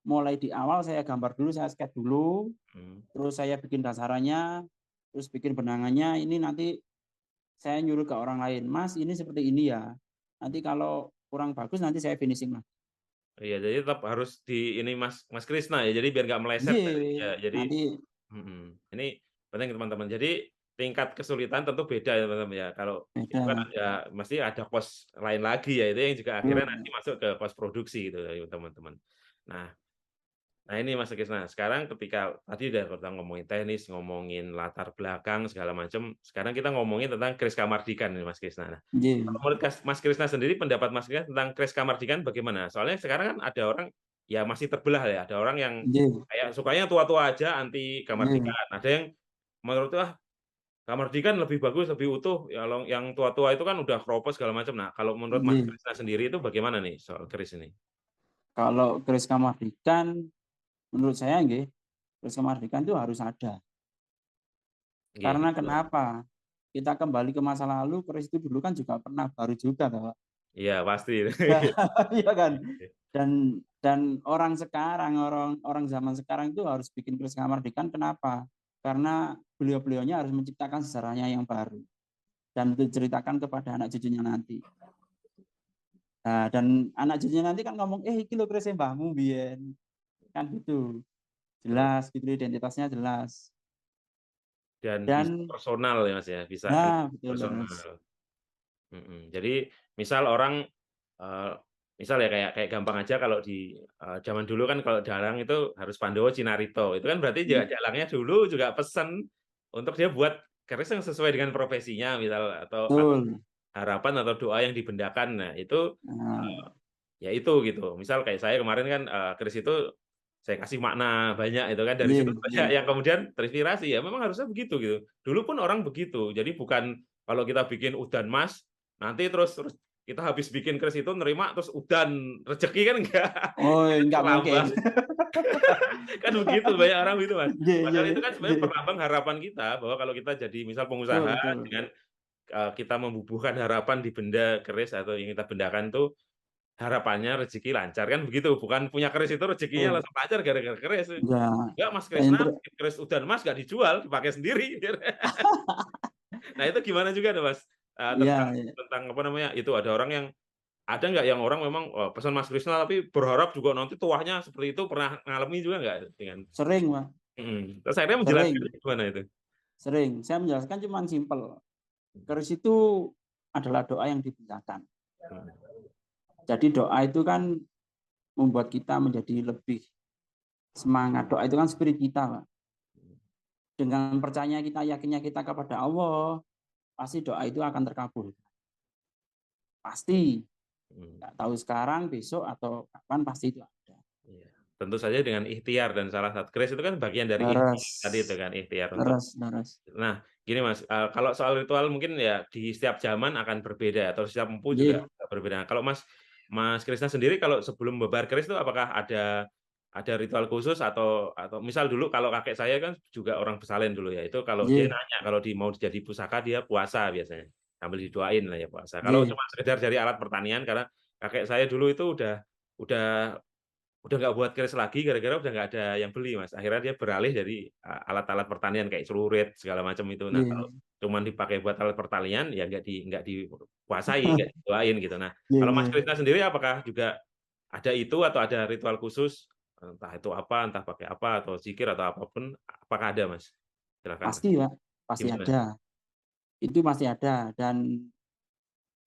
Speaker 2: mulai di awal saya gambar dulu, saya sketch dulu,
Speaker 1: Mmm,
Speaker 2: terus saya bikin dasarannya, terus bikin benangannya, ini nanti saya nyuruh ke orang lain, "Mas, ini seperti ini ya." Nanti kalau kurang bagus nanti saya finishing Mas.
Speaker 1: iya jadi tetap harus di ini Mas Mas Krisna ya, jadi biar nggak meleset
Speaker 2: Iya,
Speaker 1: dari ya jadi
Speaker 2: nanti
Speaker 1: ini penting teman-teman. Jadi tingkat kesulitan tentu beda ya teman-teman ya. Kalau itu kan
Speaker 2: beda.
Speaker 1: ya mesti ada kos lain lagi ya, itu yang juga akhirnya nanti
Speaker 2: Mmm,
Speaker 1: masuk ke pos produksi gitu ya teman-teman. Nah nah ini Mas Krisna, sekarang ketika tadi udah kita ngomongin teknis, ngomongin latar belakang segala macam, sekarang kita ngomongin tentang Kris Kamardikan nih Mas Krisna. Nah,
Speaker 2: iya,
Speaker 1: kalau menurut Mas Krisna sendiri, pendapat Mas Krisna tentang Kris Kamardikan bagaimana? Soalnya sekarang kan ada orang ya masih terbelah ya, ada orang yang
Speaker 2: iya,
Speaker 1: kayak sukanya tua-tua aja anti
Speaker 2: iya,
Speaker 1: kamardikan, ada yang menurut, "Wah, kamardikan lebih bagus, lebih utuh, ya yang tua-tua itu kan udah keropos segala macam." Nah, kalau menurut Mas
Speaker 2: iya.
Speaker 1: Krisna sendiri itu bagaimana nih soal keris ini?
Speaker 2: Kalau keris kamardikan menurut saya nggih, keris kamardikan itu harus ada.
Speaker 1: Nggih,
Speaker 2: Karena
Speaker 1: gitu.
Speaker 2: kenapa? Kita kembali ke masa lalu, keris itu dulu kan juga pernah baru juga toh, Pak.
Speaker 1: Iya, pasti.
Speaker 2: Ya, iya kan? Dan orang sekarang, orang orang zaman sekarang itu harus bikin keris kamardikan kenapa? Karena beliau-beliaunya harus menciptakan sejarahnya yang baru dan diceritakan kepada anak cucunya nanti. Nah, dan anak cucunya nanti kan ngomong, iki lho keris mbahmu biyen. Kan gitu.
Speaker 1: Betul.
Speaker 2: Jelas gitu identitasnya jelas.
Speaker 1: Dan bisa
Speaker 2: Dan
Speaker 1: personal ya, Mas, ya, bisa
Speaker 2: nah, betul terus.
Speaker 1: personal. Jadi misal orang, eee, misal ya kayak kayak gampang aja kalau di, zaman dulu kan kalau dalang itu harus Pandowo Cinarito, itu kan berarti juga dalangnya dulu juga pesen untuk dia buat keris yang sesuai dengan profesinya misal atau
Speaker 2: Betul.
Speaker 1: harapan atau doa yang dibendakan. Nah itu,
Speaker 2: Nah,
Speaker 1: ya itu gitu. Misal kayak saya kemarin kan, keris itu saya kasih makna banyak itu kan, dari
Speaker 2: iya,
Speaker 1: situ
Speaker 2: iya.
Speaker 1: banyak yang kemudian terinspirasi, ya memang harusnya begitu gitu. Dulu pun orang begitu, jadi bukan kalau kita bikin udan mas, nanti terus terus kita habis bikin keris itu nerima terus udan rezeki kan enggak,
Speaker 2: Oh,
Speaker 1: itu
Speaker 2: enggak mungkin.
Speaker 1: terlambat. Kan begitu, banyak orang begitu Mas.
Speaker 2: Iya, iya,
Speaker 1: Padahal itu kan sebenarnya
Speaker 2: iya.
Speaker 1: perlambang harapan kita, bahwa kalau kita jadi misal
Speaker 2: Betul,
Speaker 1: pengusaha
Speaker 2: betul.
Speaker 1: dengan, kita membubuhkan harapan di benda keris atau yang kita bendakan tuh, harapannya rezeki lancar, kan begitu, bukan punya keris itu rezekinya
Speaker 2: Betul.
Speaker 1: langsung lancar gara-gara keris.
Speaker 2: Enggak.
Speaker 1: Enggak Mas
Speaker 2: Dan
Speaker 1: Krisna bikin keris udan mas nggak dijual, dipakai sendiri. Nah itu gimana juga tuh Mas,
Speaker 2: iya,
Speaker 1: tentang
Speaker 2: iya.
Speaker 1: tentang apa namanya, itu ada orang yang ada nggak yang orang memang, pesan Mas Krisna tapi berharap juga nanti tuahnya seperti itu, pernah ngalami juga nggak dengan
Speaker 2: Sering, Pak.
Speaker 1: terus akhirnya
Speaker 2: Sering,
Speaker 1: menjelaskannya gimana itu?
Speaker 2: sering. Saya menjelaskan cuma simpel. Keris itu adalah doa yang dibenarkan.
Speaker 1: Mhm,
Speaker 2: Jadi doa itu kan membuat kita menjadi lebih semangat. Doa itu kan spirit kita, Pak. Dengan percaya kita, yakinnya kita kepada Allah, pasti doa itu akan terkabul. Pasti.
Speaker 1: mhm,
Speaker 2: Nggak tahu sekarang, besok, atau kapan, pasti itu ada.
Speaker 1: iya. Tentu saja dengan ikhtiar dan salah satu keris itu kan bagian dari
Speaker 2: Leres.
Speaker 1: ikhtiar tadi itu kan, ikhtiar untuk
Speaker 2: Leres, leres.
Speaker 1: nah, gini Mas, kalau soal ritual mungkin ya di setiap zaman akan berbeda atau setiap empu juga
Speaker 2: Nggih.
Speaker 1: berbeda. Kalau Mas Krisna sendiri kalau sebelum membakar keris itu apakah ada ritual khusus atau misal dulu kalau kakek saya kan juga orang Besalen dulu ya, itu kalau dia
Speaker 2: Nggih.
Speaker 1: nanya kalau mau jadi pusaka dia puasa biasanya, sambil didoain lah ya puasa. Kalau
Speaker 2: Nggih.
Speaker 1: cuma sekedar dari alat pertanian karena kakek saya dulu itu udah udah nggak buat keris lagi gara-gara udah nggak ada yang beli, Mas. Akhirnya dia beralih dari, alat-alat pertanian kayak celurit segala macam itu. Nah, kalau
Speaker 2: Nggih.
Speaker 1: cuman dipakai buat alat pertanian ya nggak dipuasai, nggak didoain gitu. Nah,
Speaker 2: Nggih,
Speaker 1: kalau Mas
Speaker 2: nggih.
Speaker 1: Krisna sendiri apakah juga ada itu atau ada ritual khusus, entah itu apa, entah pakai apa atau zikir atau apapun, apakah ada, Mas? Silakan, Mas.
Speaker 2: Pasti, Pak. Pasti
Speaker 1: Gimana?
Speaker 2: ada. Itu pasti ada. Dan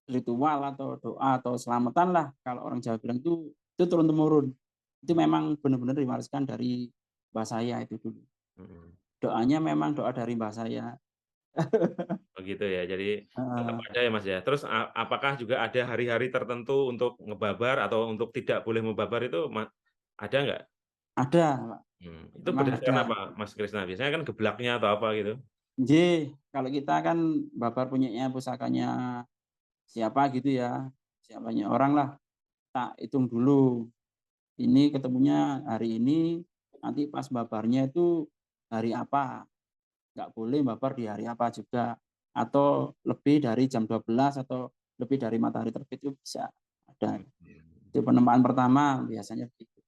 Speaker 2: ritual atau doa atau selamatan lah, kalau orang Jawa bilang itu turun-temurun. Itu memang benar-benar diwariskan dari mbah saya itu dulu.
Speaker 1: Mhm.
Speaker 2: Doanya memang doa dari mbah saya.
Speaker 1: Oh gitu ya, jadi tetap
Speaker 2: Heeh.
Speaker 1: ada ya, Mas, ya. Terus apakah juga ada hari-hari tertentu untuk ngebabar atau untuk tidak boleh membabar itu ada nggak?
Speaker 2: Ada, Pak.
Speaker 1: Itu
Speaker 2: Memang
Speaker 1: berdasarkan
Speaker 2: ada.
Speaker 1: apa, Mas Krisna? Biasanya kan geblaknya atau apa gitu?
Speaker 2: Nggih, kalau kita kan babar punyanya pusakanya siapa gitu ya, siapanya orang lah, tak hitung dulu. Ini ketemunya hari ini, nanti pas babarnya itu hari apa. Nggak boleh babar di hari apa juga. Atau lebih dari jam 12 atau lebih dari matahari terbit itu bisa ada.
Speaker 1: Mhm.
Speaker 2: Itu penempaan pertama biasanya begitu.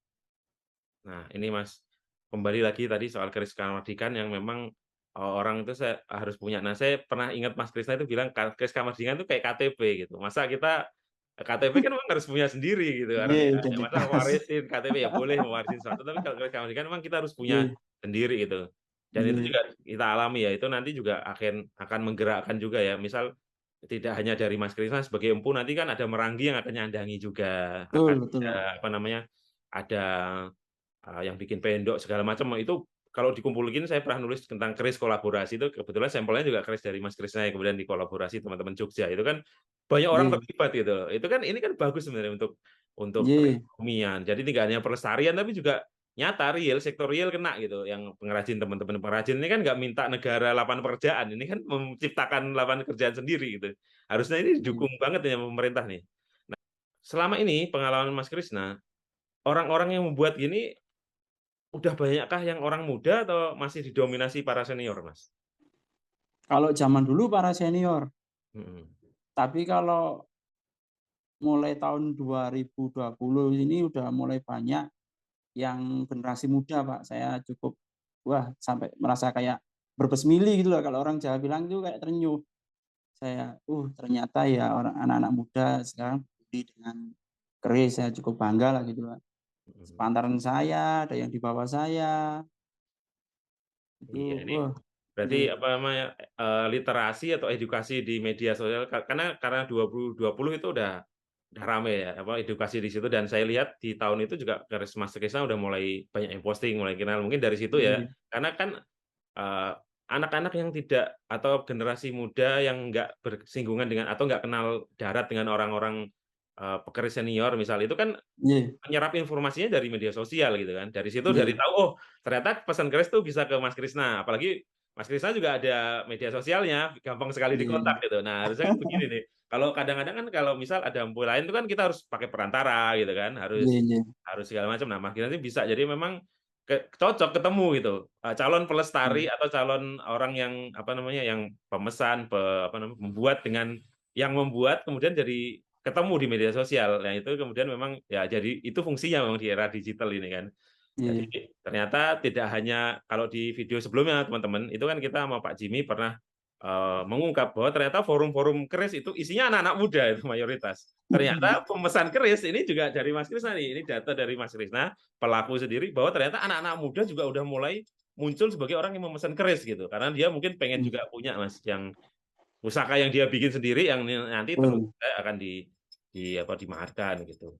Speaker 1: Nah, ini Mas, kembali lagi tadi soal keris kamardikan yang memang, orang itu saya harus punya. Nah, saya pernah ingat Mas Krisna itu bilang keris kamardikan itu kayak KTP gitu. Masa kita KTP kan memang harus punya sendiri gitu
Speaker 2: Nggih,
Speaker 1: harusnya. Ya masa
Speaker 2: identitas.
Speaker 1: warisin KTP ya boleh mewarisin sesuatu, tapi kalau keris kamardikan memang kita harus punya
Speaker 2: Nggih,
Speaker 1: sendiri gitu. Dan itu
Speaker 2: nggih,
Speaker 1: juga kita alami ya, itu nanti juga akan menggerakkan juga ya. Misal tidak hanya dari Mas Krisna sebagai empu, nanti kan ada merangi yang akan nyandangi juga,
Speaker 2: betul,
Speaker 1: akan
Speaker 2: betul,
Speaker 1: ada
Speaker 2: Pak.
Speaker 1: apa namanya, ada yang bikin pendok segala macam, itu kalau dikumpulin saya pernah nulis tentang keris kolaborasi itu kebetulan sampelnya juga keris dari Mas Krisna yang kemudian dikolaborasi teman-teman Jogja, itu kan banyak orang
Speaker 2: Nggih,
Speaker 1: terlibat gitu loh. Itu kan ini kan bagus sebenarnya untuk
Speaker 2: nggih,
Speaker 1: perekonomian. Jadi tidak hanya pelestarian tapi juga nyata real, sektor real kena gitu. Yang pengrajin teman-teman pengrajin ini kan nggak minta negara lapangan pekerjaan, ini kan menciptakan lapangan kerjaan sendiri gitu. Harusnya ini
Speaker 2: nggih.
Speaker 1: didukung banget ya pemerintah nih. Selama ini pengalaman Mas Krisna, orang-orang yang membuat gini udah banyakkah yang orang muda atau masih didominasi para senior, Mas?
Speaker 2: Kalau zaman dulu para senior,
Speaker 1: Mhm.
Speaker 2: tapi kalau mulai tahun 2020 ini udah mulai banyak yang generasi muda, Pak. Saya cukup wah sampai merasa kayak berbesmili gitu loh, kalau orang Jawa bilang itu kayak terenyuh. Saya, ternyata ya orang anak-anak muda sekarang peduli dengan keris, saya cukup bangga lah gitu, Pak.
Speaker 1: Mhm.
Speaker 2: Sepantaran saya, ada yang di bawah saya, itu
Speaker 1: Iya, ini
Speaker 2: wah,
Speaker 1: berarti
Speaker 2: iya,
Speaker 1: apa namanya, literasi atau edukasi di media sosial karena 2020 itu udah rame ya, apa, edukasi di situ dan saya lihat di tahun itu juga garis Mas Krisna udah mulai banyak yang posting, mulai kenal, mungkin dari situ ya.
Speaker 2: iya,
Speaker 1: Karena kan, eee, anak-anak yang tidak atau generasi muda yang nggak bersinggungan dengan atau nggak kenal darat dengan orang-orang, pekeris senior misal, itu kan
Speaker 2: iya,
Speaker 1: menyerap informasinya dari media sosial gitu kan. Dari situ dari
Speaker 2: iya,
Speaker 1: tahu, oh ternyata pesan keris tuh bisa ke Mas Krisna, apalagi Mas Krisna juga ada media sosialnya, gampang sekali
Speaker 2: iya,
Speaker 1: dikontak gitu. Nah, harusnya kan begini nih, kalau kadang-kadang kan kalau misal ada ampul lain itu kan kita harus pakai perantara gitu kan,
Speaker 2: iya,
Speaker 1: harus
Speaker 2: iya,
Speaker 1: harus segala macam. Nah, Mas Krisna ini bisa, jadi memang cocok ketemu gitu, calon pelestari
Speaker 2: iya,
Speaker 1: atau calon orang yang apa namanya, yang pemesan, apa namanya, membuat dengan yang membuat kemudian jadi ketemu di media sosial. Nah, itu kemudian memang ya jadi itu fungsinya memang di era digital ini kan. Jadi
Speaker 2: iya,
Speaker 1: ternyata tidak hanya kalau di video sebelumnya teman-teman, itu kan kita sama Pak Jimmy pernah, mengungkap bahwa ternyata forum-forum keris itu isinya anak-anak muda itu mayoritas. Ternyata pemesan keris ini juga dari Mas Krisna nih, ini data dari Mas Krisna, pelaku sendiri bahwa ternyata anak-anak muda juga udah mulai muncul sebagai orang yang memesan keris gitu. Karena dia mungkin pengen
Speaker 2: iya,
Speaker 1: juga punya Mas, yang pusaka yang dia bikin sendiri yang nanti terus
Speaker 2: betul,
Speaker 1: akan di apa, dimaharkan gitu.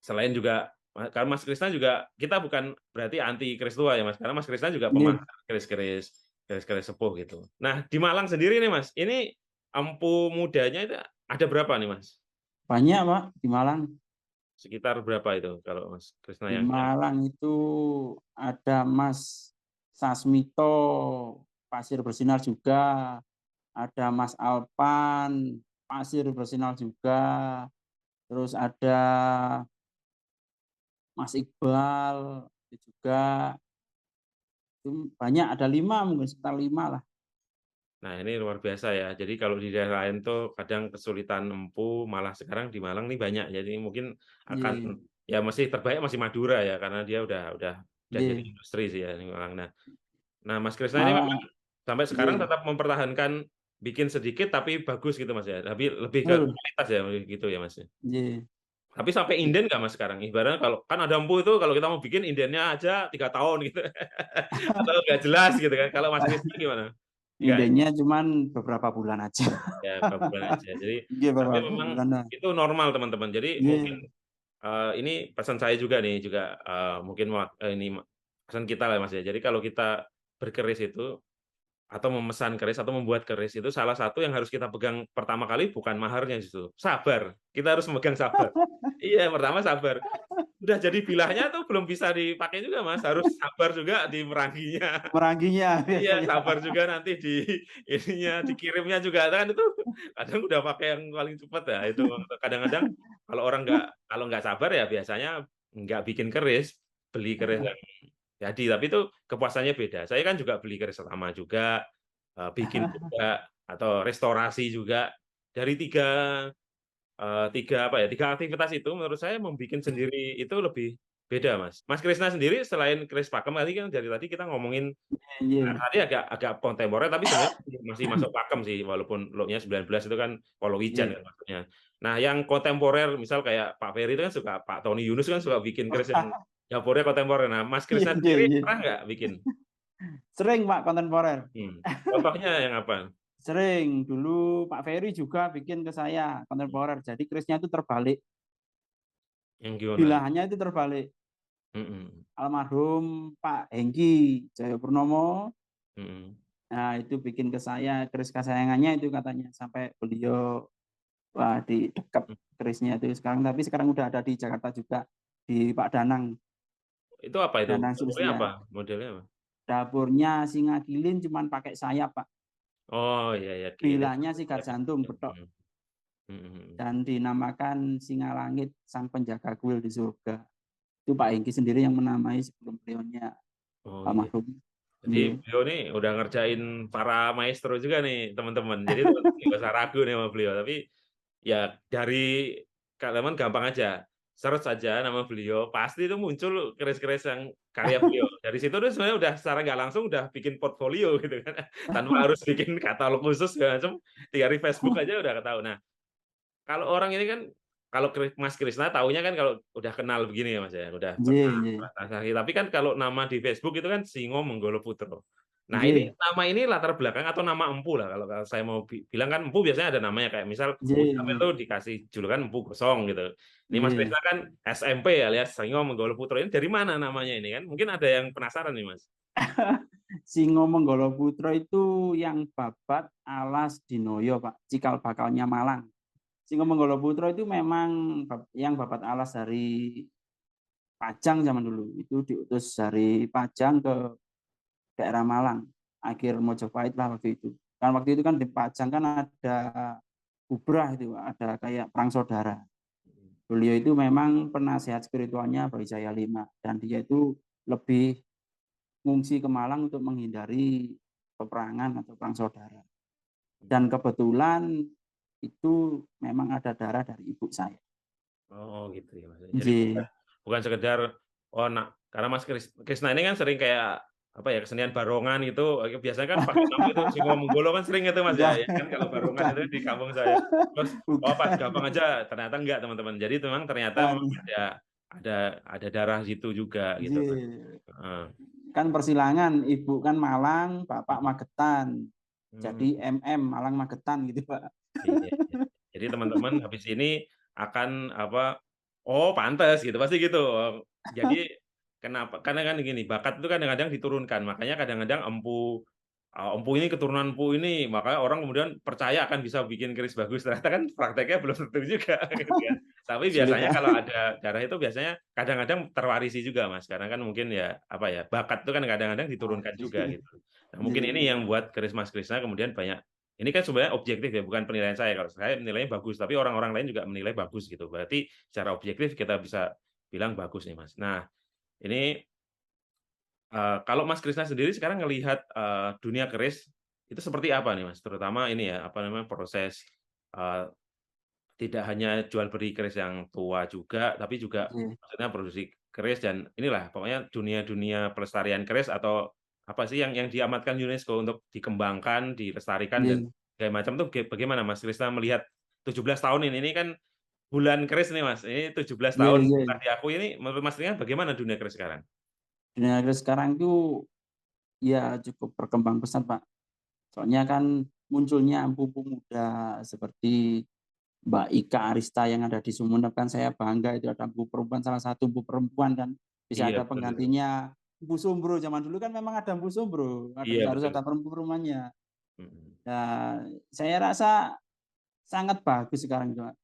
Speaker 1: Selain juga karena Mas Krisna juga kita bukan berarti anti keris tua ya Mas, karena Mas Krisna juga
Speaker 2: iya,
Speaker 1: pemasar keris-keris sepuh gitu. Nah, di Malang sendiri nih Mas, ini empu mudanya itu ada berapa nih Mas?
Speaker 2: banyak, Pak, di Malang.
Speaker 1: Sekitar berapa itu kalau Mas Krisna
Speaker 2: Di
Speaker 1: yang
Speaker 2: Malang itu ada Mas Sasmito, Pasir Bersinar juga, ada Mas Alpan, Pasir Bersinar juga, terus ada Mas Iqbal, itu juga, itu banyak, ada 5 mungkin, sekitar 5 lah.
Speaker 1: nah ini luar biasa ya. Jadi kalau di daerah lain tuh kadang kesulitan empu, malah sekarang di Malang nih banyak. Jadi mungkin akan
Speaker 2: Iya,
Speaker 1: ya masih terbaik masih Madura ya, karena dia udah jadi
Speaker 2: iya,
Speaker 1: industri sih ya di Malang. Nah, Mas Krisna ini memang
Speaker 2: malah
Speaker 1: sampai sekarang
Speaker 2: iya,
Speaker 1: tetap mempertahankan bikin sedikit tapi bagus gitu, Mas, ya? Tapi lebih ke
Speaker 2: betul,
Speaker 1: kualitas ya, gitu ya, Mas, ya?
Speaker 2: iya.
Speaker 1: Tapi sampai inden nggak, Mas, sekarang? Ibaratnya kalau kan ada empu itu kalau kita mau bikin indennya aja 3 tahun gitu, atau nggak jelas gitu kan. Kalau Mas Krisna gimana? Nggak ya?
Speaker 2: Indenya cuman beberapa bulan aja.
Speaker 1: Ya, berapa bulan aja. Jadi
Speaker 2: Iya,
Speaker 1: tapi
Speaker 2: beberapa
Speaker 1: memang
Speaker 2: bulan lah.
Speaker 1: itu normal, teman-teman. Jadi mungkin,
Speaker 2: Iya,
Speaker 1: ini pesan saya juga nih, juga, mungkin ini pesan kita lah, Mas, ya. Jadi kalau kita berkeris itu atau memesan keris atau membuat keris itu salah satu yang harus kita pegang pertama kali bukan maharnya justru, sabar. Kita harus memegang sabar. Iya, pertama sabar. Udah jadi bilahnya tuh belum bisa dipakai juga, Mas, harus sabar juga di meranginya.
Speaker 2: meranginya
Speaker 1: Iya,
Speaker 2: biasanya.
Speaker 1: sabar juga nanti di ininya, dikirimnya juga kan itu kadang udah pakai yang paling cepat ya, itu kadang-kadang kalau nggak sabar ya biasanya nggak bikin keris, beli keris yang jadi, tapi itu kepuasannya beda. Saya kan juga beli keris lama juga, bikin juga, atau restorasi juga. Dari 3 aktivitas itu menurut saya membikin sendiri itu lebih beda, Mas. Mas Krisna sendiri selain keris pakem tadi kan dari tadi kita ngomongin
Speaker 2: Iya,
Speaker 1: tadi agak agak kontemporer tapi sebenarnya masih masuk pakem sih walaupun looknya 19 itu kan Polowijan
Speaker 2: iya.
Speaker 1: kan maksudnya. Nah, yang kontemporer misal kayak Pak Ferry itu kan suka Pak Tony Yunus kan suka bikin keris yang dapurnya kontemporer. Nah, Mas
Speaker 2: Iya,
Speaker 1: Krisna
Speaker 2: iya,
Speaker 1: sendiri
Speaker 2: iya.
Speaker 1: pernah nggak bikin?
Speaker 2: Sering, Pak, kontemporer.
Speaker 1: Contohnya yang apa?
Speaker 2: Sering. Dulu Pak Ferry juga bikin ke saya kontemporer. Jadi kerisnya itu terbalik,
Speaker 1: Yang gimana?
Speaker 2: bilahannya itu terbalik.
Speaker 1: Mhm,
Speaker 2: Almarhum Pak Hengki Jayapurnomo,
Speaker 1: mhm.
Speaker 2: nah itu bikin ke saya keris kesayangannya itu katanya. Sampai beliau, wah didekap kerisnya itu sekarang. Tapi sekarang udah ada di Jakarta juga, di Pak Danang,
Speaker 1: Itu apa itu?
Speaker 2: Danang
Speaker 1: Bentuknya
Speaker 2: Sulstia.
Speaker 1: apa? Modelnya apa?
Speaker 2: Dapurnya singa kilin cuman pakai sayap, Pak.
Speaker 1: Oh, iya iya, kilin.
Speaker 2: Bilahnya sigat jantung, betok.
Speaker 1: Mhm, mhm, mhm.
Speaker 2: Dan dinamakan singa langit, sang penjaga kuil di surga. Itu Pak Hengki sendiri yang menamai sebelum beliaunya
Speaker 1: Oh, iya.
Speaker 2: almarhum.
Speaker 1: Jadi
Speaker 2: Iya.
Speaker 1: beliau nih udah ngerjain para maestro juga nih teman-teman. Jadi teman-teman nggak usah ragu nih sama beliau. Tapi ya dari kalian gampang aja. Search saja nama beliau, pasti itu muncul keris-keris yang karya beliau. Dari situ tuh sebenarnya udah secara nggak langsung udah bikin portfolio gitu kan. Tanpa harus bikin katalog khusus segala macam, tinggal di Facebook aja udah ketahuan. Nah, kalau orang ini kan, kalau Mas Krisna taunya kan kalau udah kenal begini ya Mas ya, udah
Speaker 2: Iya,
Speaker 1: pernah
Speaker 2: iya.
Speaker 1: transaksi. Tapi kan kalau nama di Facebook itu kan Singo Menggolo Putro. Nah ini
Speaker 2: Iya,
Speaker 1: nama ini latar belakang atau nama empu lah kalau kalau saya mau bilang kan empu biasanya ada namanya kayak misal
Speaker 2: iya,
Speaker 1: Ujang
Speaker 2: iya.
Speaker 1: itu dikasih julukan Empu Gosong gitu. Ini Mas
Speaker 2: Iya.
Speaker 1: Krisna kan SMP alias Singo Menggolo Putro ini dari mana namanya ini kan? Mungkin ada yang penasaran nih Mas.
Speaker 2: Singo Menggolo Putra itu yang babat alas Dinoyo, Pak. Cikal bakalnya Malang. Singo Menggolo Putra itu memang yang babat alas dari Pajang zaman dulu. Itu diutus dari Pajang ke daerah Malang. Akhir Mojopahit lah waktu itu. Kan waktu itu kan di Pajang kan ada Bubrah itu, ada kayak perang saudara. Beliau itu memang penasehat spiritualnya Brawijaya V dan dia itu lebih ngungsi ke Malang untuk menghindari peperangan atau perang saudara. Dan kebetulan itu memang ada darah dari ibu saya.
Speaker 1: Oh gitu ya Mas. Jadi bukan
Speaker 2: J.
Speaker 1: bukan sekedar oh nak karena Mas Krisna ini kan sering kayak apa ya kesenian barongan itu biasanya kan pakai nama itu Singo Menggolo kan sering itu Mas ya,
Speaker 2: Enggak,
Speaker 1: ya kan kalau barongan
Speaker 2: bukan,
Speaker 1: itu di kampung saya. Terus oh pas
Speaker 2: bukan,
Speaker 1: gampang aja ternyata enggak teman-teman. Jadi memang ternyata memang
Speaker 2: bukan.
Speaker 1: ada ada darah situ juga
Speaker 2: J.
Speaker 1: gitu kan. Heeh.
Speaker 2: Kan persilangan, ibu kan Malang, bapak
Speaker 1: Mhm.
Speaker 2: Magetan.
Speaker 1: Hmm,
Speaker 2: Jadi MM Malang Magetan gitu, Pak.
Speaker 1: iya, iya. Jadi teman-teman habis ini akan apa oh pantes gitu pasti gitu. Jadi kenapa karena kan gini bakat itu kadang-kadang diturunkan makanya kadang-kadang empu ini keturunan empu ini makanya orang kemudian percaya akan bisa bikin keris bagus ternyata kan prakteknya belum tentu juga gitu kan. Tapi
Speaker 2: Sulit,
Speaker 1: biasanya kalau
Speaker 2: Pak.
Speaker 1: ada darah itu biasanya kadang-kadang terwarisi juga Mas karena kan mungkin ya apa ya bakat itu kan kadang-kadang diturunkan juga gitu. Nah mungkin ini
Speaker 2: J.
Speaker 1: yang buat keris Mas Krisna kemudian banyak ini kan sebenarnya objektif ya, bukan penilaian saya. Kalau saya menilainya bagus, tapi orang-orang lain juga menilai bagus gitu. Berarti secara objektif kita bisa bilang bagus nih, Mas. Nah, ini kalau Mas Krisna sendiri sekarang ngelihat dunia keris itu seperti apa nih, Mas? Terutama ini ya, apa namanya proses eee, tidak hanya jual beli keris yang tua juga, tapi juga
Speaker 2: J.
Speaker 1: maksudnya produksi keris dan inilah pokoknya dunia-dunia pelestarian keris atau apa sih yang diamatkan UNESCO untuk dikembangkan, dilestarikan dan
Speaker 2: J.
Speaker 1: segala macam tuh bagaimana Mas Krisna melihat 17 tahun ini kan bulan keris nih Mas, ini 17
Speaker 2: J.
Speaker 1: tahun setelah
Speaker 2: J.
Speaker 1: diakui ini menurut Mas Krisna bagaimana dunia keris sekarang?
Speaker 2: Dunia keris sekarang itu ya cukup berkembang pesat, Pak. Soalnya kan munculnya empu-empu muda seperti Mbak Ika Arista yang ada di Sumeneb kan saya bangga itu ada empu perempuan, salah satu empu perempuan kan bisa
Speaker 1: Iya
Speaker 2: ada
Speaker 1: betul itu.
Speaker 2: penggantinya empu Sombro. Zaman dulu kan memang ada empu Sombro,
Speaker 1: Iya
Speaker 2: harus
Speaker 1: betul.
Speaker 2: ada perempu perempuannya.
Speaker 1: Mhm.
Speaker 2: Nah, saya rasa sangat bagus sekarang itu, Pak.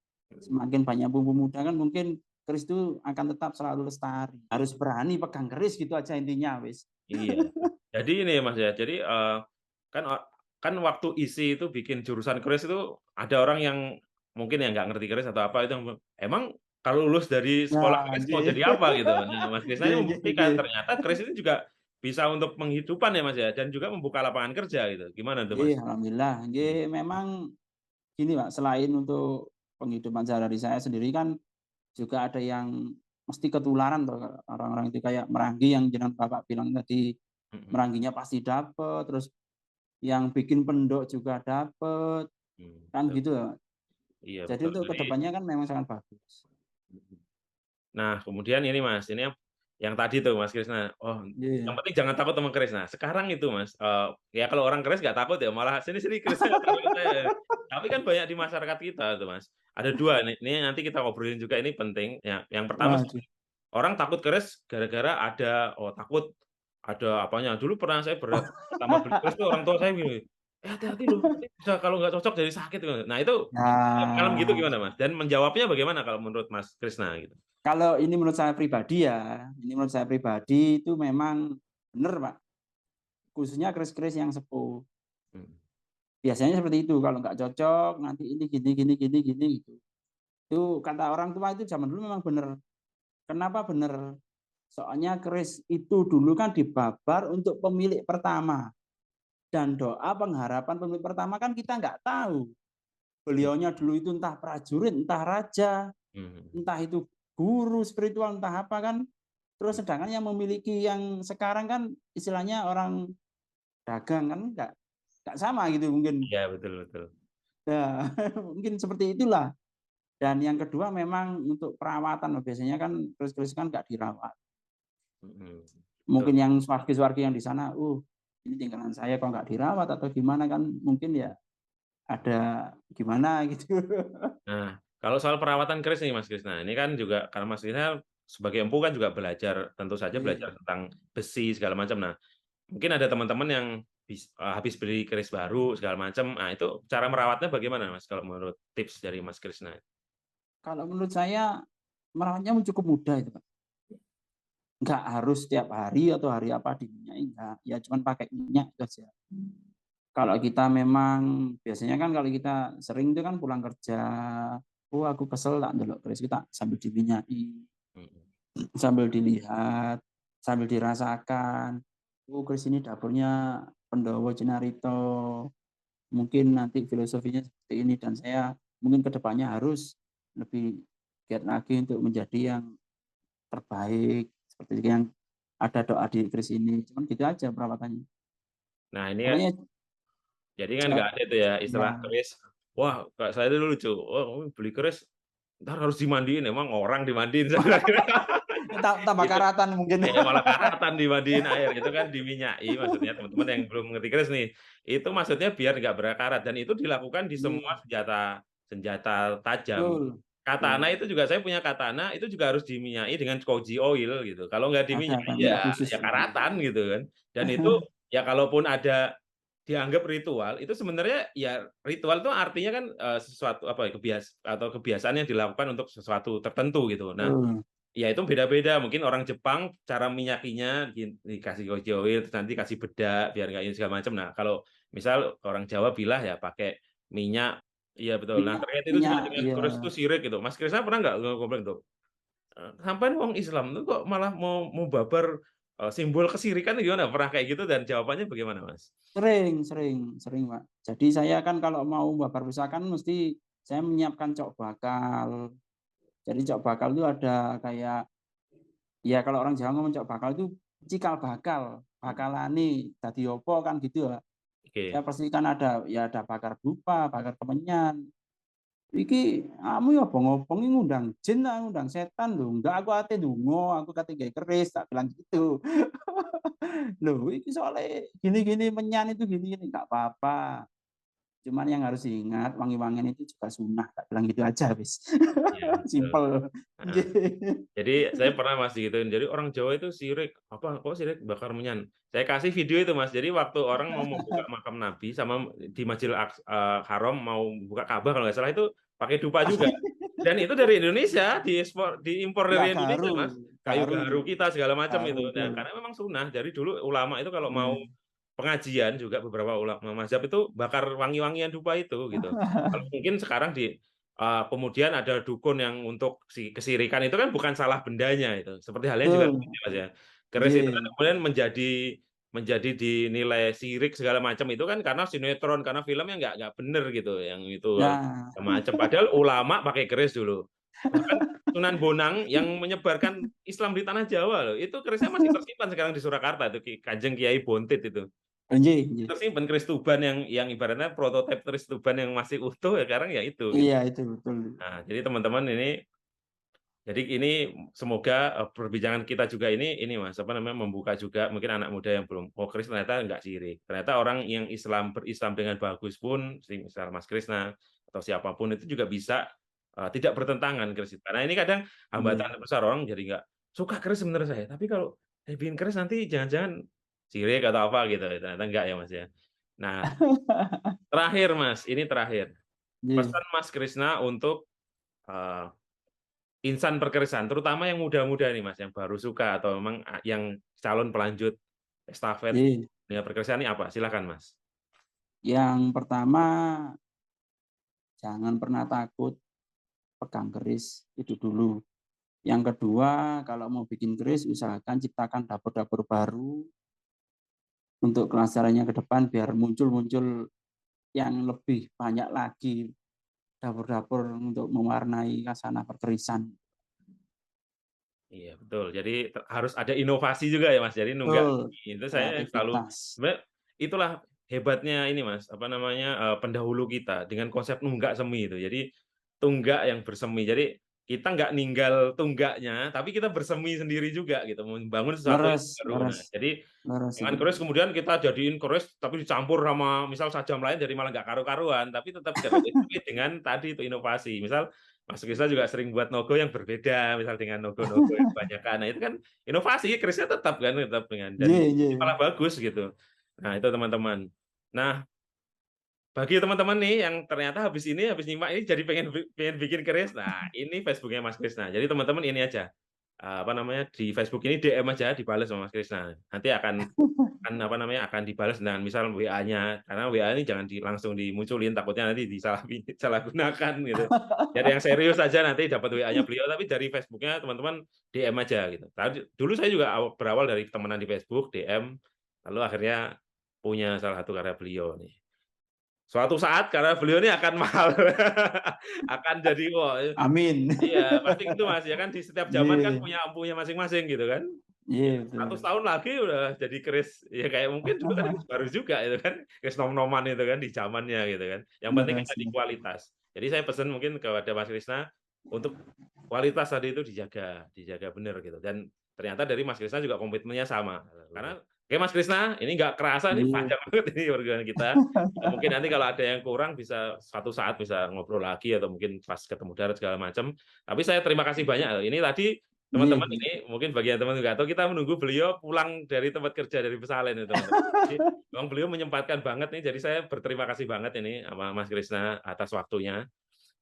Speaker 2: Semakin banyak empu muda kan mungkin keris itu akan tetap selalu lestari. Harus berani pegang keris gitu aja intinya wis.
Speaker 1: Iya. Jadi ini ya Mas ya, jadi kan kan waktu isi itu bikin jurusan keris itu ada orang yang mungkin yang nggak ngerti keris atau apa itu yang emang kalau lulus dari sekolah
Speaker 2: Nah,
Speaker 1: keris mau
Speaker 2: nggih.
Speaker 1: jadi apa gitu. Nah, Mas Krisna ini
Speaker 2: Nggih, nggih,
Speaker 1: membuktikan
Speaker 2: nggih.
Speaker 1: ternyata keris itu juga bisa untuk penghidupan ya Mas ya, dan juga membuka lapangan kerja gitu. Gimana tuh Mas?
Speaker 2: Nggih, alhamdulillah.
Speaker 1: Mhm,
Speaker 2: Nggih, memang gini, Pak, selain untuk penghidupan sehari-hari saya sendiri kan juga ada yang mesti ketularan tuh orang-orang itu kayak merangi yang jeneng Bapak bilang tadi,
Speaker 1: mhm,
Speaker 2: meranginya pasti dapet, terus yang bikin pendok juga dapet, kan
Speaker 1: betul.
Speaker 2: gitu ya.
Speaker 1: Iya
Speaker 2: Jadi
Speaker 1: betul.
Speaker 2: untuk
Speaker 1: Jadi
Speaker 2: kedepannya kan memang sangat bagus.
Speaker 1: mhm. Nah, kemudian ini Mas, ini yang tadi tuh Mas Krisna, oh yang
Speaker 2: Iya.
Speaker 1: penting jangan takut sama keris. Nah, sekarang itu Mas, ya kalau orang keris nggak takut ya malah, "Sini sini kerisnya nggak takut saya." Tapi kan banyak di masyarakat kita tuh Mas, ada 2 nih, ini nanti kita ngobrolin juga ini penting, ya yang pertama
Speaker 2: Waduh.
Speaker 1: orang takut keris gara-gara ada oh takut ada apanya, dulu pernah saya pertama beli keris tuh orang tua saya gini, hati-hati loh, nanti bisa kalau nggak cocok jadi sakit." Nah itu punya pengalaman gitu
Speaker 2: Nah,
Speaker 1: gimana Mas? Dan menjawabnya bagaimana kalau menurut Mas Krisna gitu?
Speaker 2: kalau ini menurut saya pribadi ya, ini menurut saya pribadi itu memang benar, Pak, khususnya keris-keris yang sepuh.
Speaker 1: Mhm.
Speaker 2: Biasanya seperti itu, kalau nggak cocok nanti ini gini gini gini gini gitu. Itu kata orang tua itu zaman dulu memang benar. Kenapa benar? Soalnya keris itu dulu kan dibabar untuk pemilik pertama. Dan doa pengharapan pemilik pertama kan kita nggak tahu. Beliaunya dulu itu entah prajurit, entah raja,
Speaker 1: Mhm.
Speaker 2: entah itu guru spiritual, entah apa kan. Terus sedangkan yang memiliki yang sekarang kan istilahnya orang dagang kan nggak sama gitu mungkin.
Speaker 1: Iya, betul betul.
Speaker 2: Ya, mungkin seperti itulah. Dan yang kedua memang untuk perawatan biasanya kan keris-keris kan nggak dirawat.
Speaker 1: Mhm. Betul.
Speaker 2: Mungkin yang swargi-swargi yang di sana, ini tinggalan saya kok nggak dirawat atau gimana kan mungkin ya ada gimana gitu.
Speaker 1: Nah, kalau soal perawatan keris nih Mas Krisna, ini kan juga karena Mas Krisna sebagai empu kan juga belajar, tentu saja belajar
Speaker 2: Iya.
Speaker 1: tentang besi segala macam. Nah, mungkin ada teman-teman yang habis beli keris baru segala macam. Nah, itu cara merawatnya bagaimana Mas kalau menurut tips dari Mas Krisna?
Speaker 2: Kalau menurut saya merawatnya cukup mudah itu, Pak. Nggak harus setiap hari atau hari apa diminyaki, enggak. Ya cuman pakai minyak itu aja. Kalau kita memang biasanya kan kalau kita sering itu kan pulang kerja, aku kesel tak ndelok keris kita sambil diminyaki,
Speaker 1: Mhm.
Speaker 2: sambil dilihat, sambil dirasakan. Keris ini dapurnya Pendowo Jinarito. Mungkin nanti filosofinya seperti ini dan saya mungkin kedepannya harus lebih giat lagi untuk menjadi yang terbaik seperti yang ada doa di keris ini. Cuman gitu aja perawatannya.
Speaker 1: Nah, ini kan
Speaker 2: Pokoknya
Speaker 1: jadi kan nggak ada itu ya istilah
Speaker 2: ya,
Speaker 1: keris, wah Kak saya itu lucu, "Wah kamu beli keris, entar harus dimandiin." Emang orang dimandiin sebenarnya.
Speaker 2: tambah
Speaker 1: Itu
Speaker 2: karatan mungkin.
Speaker 1: malah karatan dimandiin air, itu kan diminyaki maksudnya teman-teman yang belum mengerti keris nih, itu maksudnya biar nggak berkarat dan itu dilakukan di semua
Speaker 2: Iya,
Speaker 1: senjata senjata tajam.
Speaker 2: betul.
Speaker 1: Katana
Speaker 2: Betul.
Speaker 1: itu juga saya punya katana, itu juga harus diminyaki dengan koji oil gitu, kalau nggak
Speaker 2: Ada
Speaker 1: diminyaki
Speaker 2: minyak
Speaker 1: ya
Speaker 2: khusus.
Speaker 1: ya karatan gitu kan. Dan itu ya kalaupun ada dianggap ritual, itu sebenarnya ya ritual itu artinya kan, sesuatu apa ya, atau kebiasaan yang dilakukan untuk sesuatu tertentu gitu. Nah,
Speaker 2: Betul.
Speaker 1: ya itu beda-beda, mungkin orang Jepang cara minyakinya dikasih koji oil, terus nanti kasih bedak biar nggak ini segala macam. Nah, kalau misal orang Jawa bilah ya pakai minyak iya betul. Nah,
Speaker 2: Minyak
Speaker 1: terkait itu juga
Speaker 2: minyak
Speaker 1: dengan
Speaker 2: ya.
Speaker 1: keris itu syirik gitu. Mas Krisna pernah nggak komplain tuh, "Sampean wong Islam tuh kok malah mau babar, simbol kesirikan gimana?" Pernah kayak gitu dan jawabannya bagaimana, Mas?
Speaker 2: Sering sering sering, Pak. Jadi saya kan kalau mau bakar pusaka kan mesti saya menyiapkan cok bakal. Jadi cok bakal itu ada kayak, ya kalau orang Jawa ngomong cok bakal itu cikal bakal,
Speaker 1: Mhm,
Speaker 2: bakalane dadi opo kan gitu ya. Saya
Speaker 1: oke.
Speaker 2: pastikan ada, ya ada bakar dupa, bakar kemenyan. Iki kamu ya obong-obong iki ngundang jin ta ngundang setan lho, enggak aku ate ndonga, aku kate nggawe keris, tak bilang gitu. Loh iki soalnya gini-gini menyan itu gini-gini, enggak apa-apa. Cuman yang harus diingat wangi-wangian itu juga sunah, tak bilang gitu aja wis.
Speaker 1: Iya betul,
Speaker 2: Simpel.
Speaker 1: heeh.
Speaker 2: Nggih.
Speaker 1: Jadi saya pernah Mas digituin, jadi orang Jawa itu sirik, "Apa kok sirik bakar menyan?" Saya kasih video itu Mas, jadi waktu orang mau membuka makam Nabi sama di Haram mau buka Ka'bah kalau nggak salah itu pakai dupa juga. Dan itu dari Indonesia, diimpor dari
Speaker 2: Enggak
Speaker 1: Indonesia
Speaker 2: garu,
Speaker 1: Mas, kayu
Speaker 2: garu itu,
Speaker 1: gaharu kita segala macam
Speaker 2: garu
Speaker 1: itu. Nah,
Speaker 2: betul.
Speaker 1: karena memang sunnah, dari dulu ulama itu kalau mau
Speaker 2: Iya.
Speaker 1: pengajian juga beberapa ulama mazhab itu bakar wangi-wangian dupa itu gitu. Kalau mungkin sekarang kemudian ada dukun yang untuk kesirikan itu kan bukan salah bendanya itu, seperti halnya juga
Speaker 2: Betul.
Speaker 1: keris Mas ya. Keris itu kan
Speaker 2: Nggih.
Speaker 1: kemudian menjadi dinilai sirik segala macam itu kan karena sinetron, karena filmnya nggak bener gitu, yang itu
Speaker 2: Nah,
Speaker 1: segala macam. Padahal ulama pakai keris dulu. Bahkan Sunan Bonang yang menyebarkan Islam di tanah Jawa loh, itu kerisnya masih tersimpan sekarang di Surakarta itu Kanjeng Kiai Bontit itu.
Speaker 2: nggih nggih.
Speaker 1: Tersimpan keris Tuban yang ibaratnya prototipe keris Tuban yang masih utuh ya sekarang ya itu gitu.
Speaker 2: Iya itu betul.
Speaker 1: Nah, jadi teman-teman ini semoga, perbincangan kita juga ini Mas, apa namanya, membuka juga mungkin anak muda yang belum, oh Kris ternyata nggak sirik. Ternyata orang yang berislam dengan bagus pun, misal Mas Krisna atau siapapun itu juga bisa, tidak bertentangan Kris. Karena ini kadang
Speaker 2: Iya.
Speaker 1: hambatan besar orang jadi nggak suka Kris sebenarnya saya, tapi kalau saya bikin Kris nanti jangan-jangan sirik atau apa gitu, ternyata enggak ya Mas ya. Nah, terakhir Mas, ini terakhir,
Speaker 2: Nggih.
Speaker 1: pesan Mas Krisna untuk, eee insan perkerisan, terutama yang muda-muda nih Mas, yang baru suka atau memang, yang calon pelanjut estafet
Speaker 2: Nggih.
Speaker 1: dunia perkerisan ini apa? Silakan Mas.
Speaker 2: Yang pertama, jangan pernah takut pegang keris itu dulu. Yang kedua, kalau mau bikin keris usahakan ciptakan dapur-dapur baru untuk kelestariannya ke depan biar muncul-muncul yang lebih banyak lagi dapur-dapur untuk mewarnai khasana perkerisan.
Speaker 1: Iya betul. Jadi harus ada inovasi juga ya Mas. Jadi nunggak
Speaker 2: Betul,
Speaker 1: itu saya selalu
Speaker 2: kreativitas.
Speaker 1: sebenarnya itulah hebatnya ini Mas, apa namanya, pendahulu kita dengan konsep nunggak semi itu. Jadi tunggak yang bersemi. Jadi kita nggak ninggal tunggaknya, tapi kita bersemi sendiri juga gitu, membangun sesuatu yang
Speaker 2: Leres,
Speaker 1: baru. Nah,
Speaker 2: leres,
Speaker 1: jadi
Speaker 2: leres
Speaker 1: jangan
Speaker 2: itu.
Speaker 1: keris kemudian kita jadiin keris tapi dicampur sama misal sajam lain jadi malah nggak karu-karuan, tapi tetap keris tapi dengan tadi itu inovasi. Misal Mas Krisna juga sering buat logo yang berbeda, misal dengan logo-logo yang kebanyakan. Nah, itu kan inovasi, kerisnya tetap kan, tetap dengan dan
Speaker 2: Iya,
Speaker 1: ini
Speaker 2: iya.
Speaker 1: malah bagus gitu. Nah, itu teman-teman. Nah, bagi teman-teman nih yang ternyata habis nyimak ini jadi pengen bikin keris, nah ini Facebooknya Mas Krisna. Jadi teman-teman ini aja, apa namanya, di Facebook ini DM aja, dibalas sama Mas Krisna. Nanti apa namanya, akan dibalas dengan misal WA-nya, karena WA ini jangan langsung dimunculin, takutnya nanti disalahgunakan gitu. Dari yang serius aja nanti dapat WA-nya beliau, tapi dari Facebook-nya teman-teman DM aja gitu. Dulu saya juga berawal dari temenan di Facebook, DM, lalu akhirnya punya salah satu karya beliau nih. Suatu saat karya beliau ini akan mahal, akan jadi wah
Speaker 2: Amin.
Speaker 1: iya, pasti gitu Mas, ya kan di setiap zaman kan
Speaker 2: Iya,
Speaker 1: punya ampunya masing-masing gitu kan. Ya
Speaker 2: iya
Speaker 1: 100
Speaker 2: betul.
Speaker 1: tahun lagi udah jadi keris, ya kayak mungkin dulu kan keris baru juga itu kan, keris nom-noman itu kan di zamannya gitu kan. Yang penting kan
Speaker 2: Leres,
Speaker 1: tadi
Speaker 2: leres.
Speaker 1: kualitas. Jadi saya pesan mungkin kepada Mas Krisna untuk kualitas tadi itu dijaga, dijaga bener gitu. Dan ternyata dari Mas Krisna juga komitmennya sama. Karena oke Mas Krisna, ini nggak kerasa ini
Speaker 2: Iya.
Speaker 1: panjang banget ini obrolan kita. Mungkin nanti kalau ada yang kurang bisa suatu saat bisa ngobrol lagi atau mungkin pas ketemu darat segala macam. Tapi saya terima kasih banyak loh. Ini tadi
Speaker 2: Iya,
Speaker 1: teman-teman
Speaker 2: iya.
Speaker 1: ini mungkin bagi yang teman nggak tahu kita menunggu beliau pulang dari tempat kerja dari Pesalen itu teman-teman. Jadi memang beliau menyempatkan banget nih. Jadi saya berterima kasih banget ini sama Mas Krisna atas waktunya.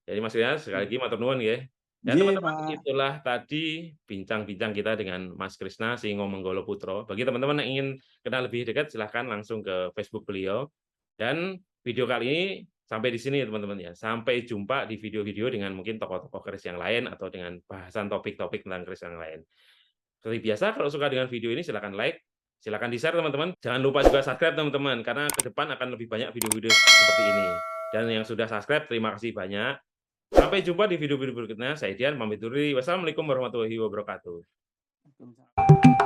Speaker 1: Jadi Mas Krisna sekali lagi matur nuwun nggih. Dan
Speaker 2: Iya,
Speaker 1: teman-teman
Speaker 2: Pak.
Speaker 1: itulah tadi bincang-bincang kita dengan Mas Krisna Singo Menggolo Putro. Bagi teman-teman yang ingin kenal lebih dekat silahkan langsung ke Facebook beliau. Dan video kali ini sampai di sini teman-teman ya. Sampai jumpa di video-video dengan mungkin tokoh-tokoh keris yang lain atau dengan bahasan topik-topik tentang keris yang lain. Seperti biasa kalau suka dengan video ini silahkan like, silahkan di-share teman-teman. Jangan lupa juga subscribe teman-teman karena ke depan akan lebih banyak video-video seperti ini. Dan yang sudah subscribe terima kasih banyak. Sampai jumpa di video-video berikutnya. Saya Dian pamit dulu. Wassalamualaikum warahmatullahi wabarakatuh.
Speaker 2: Waalaikumsalam.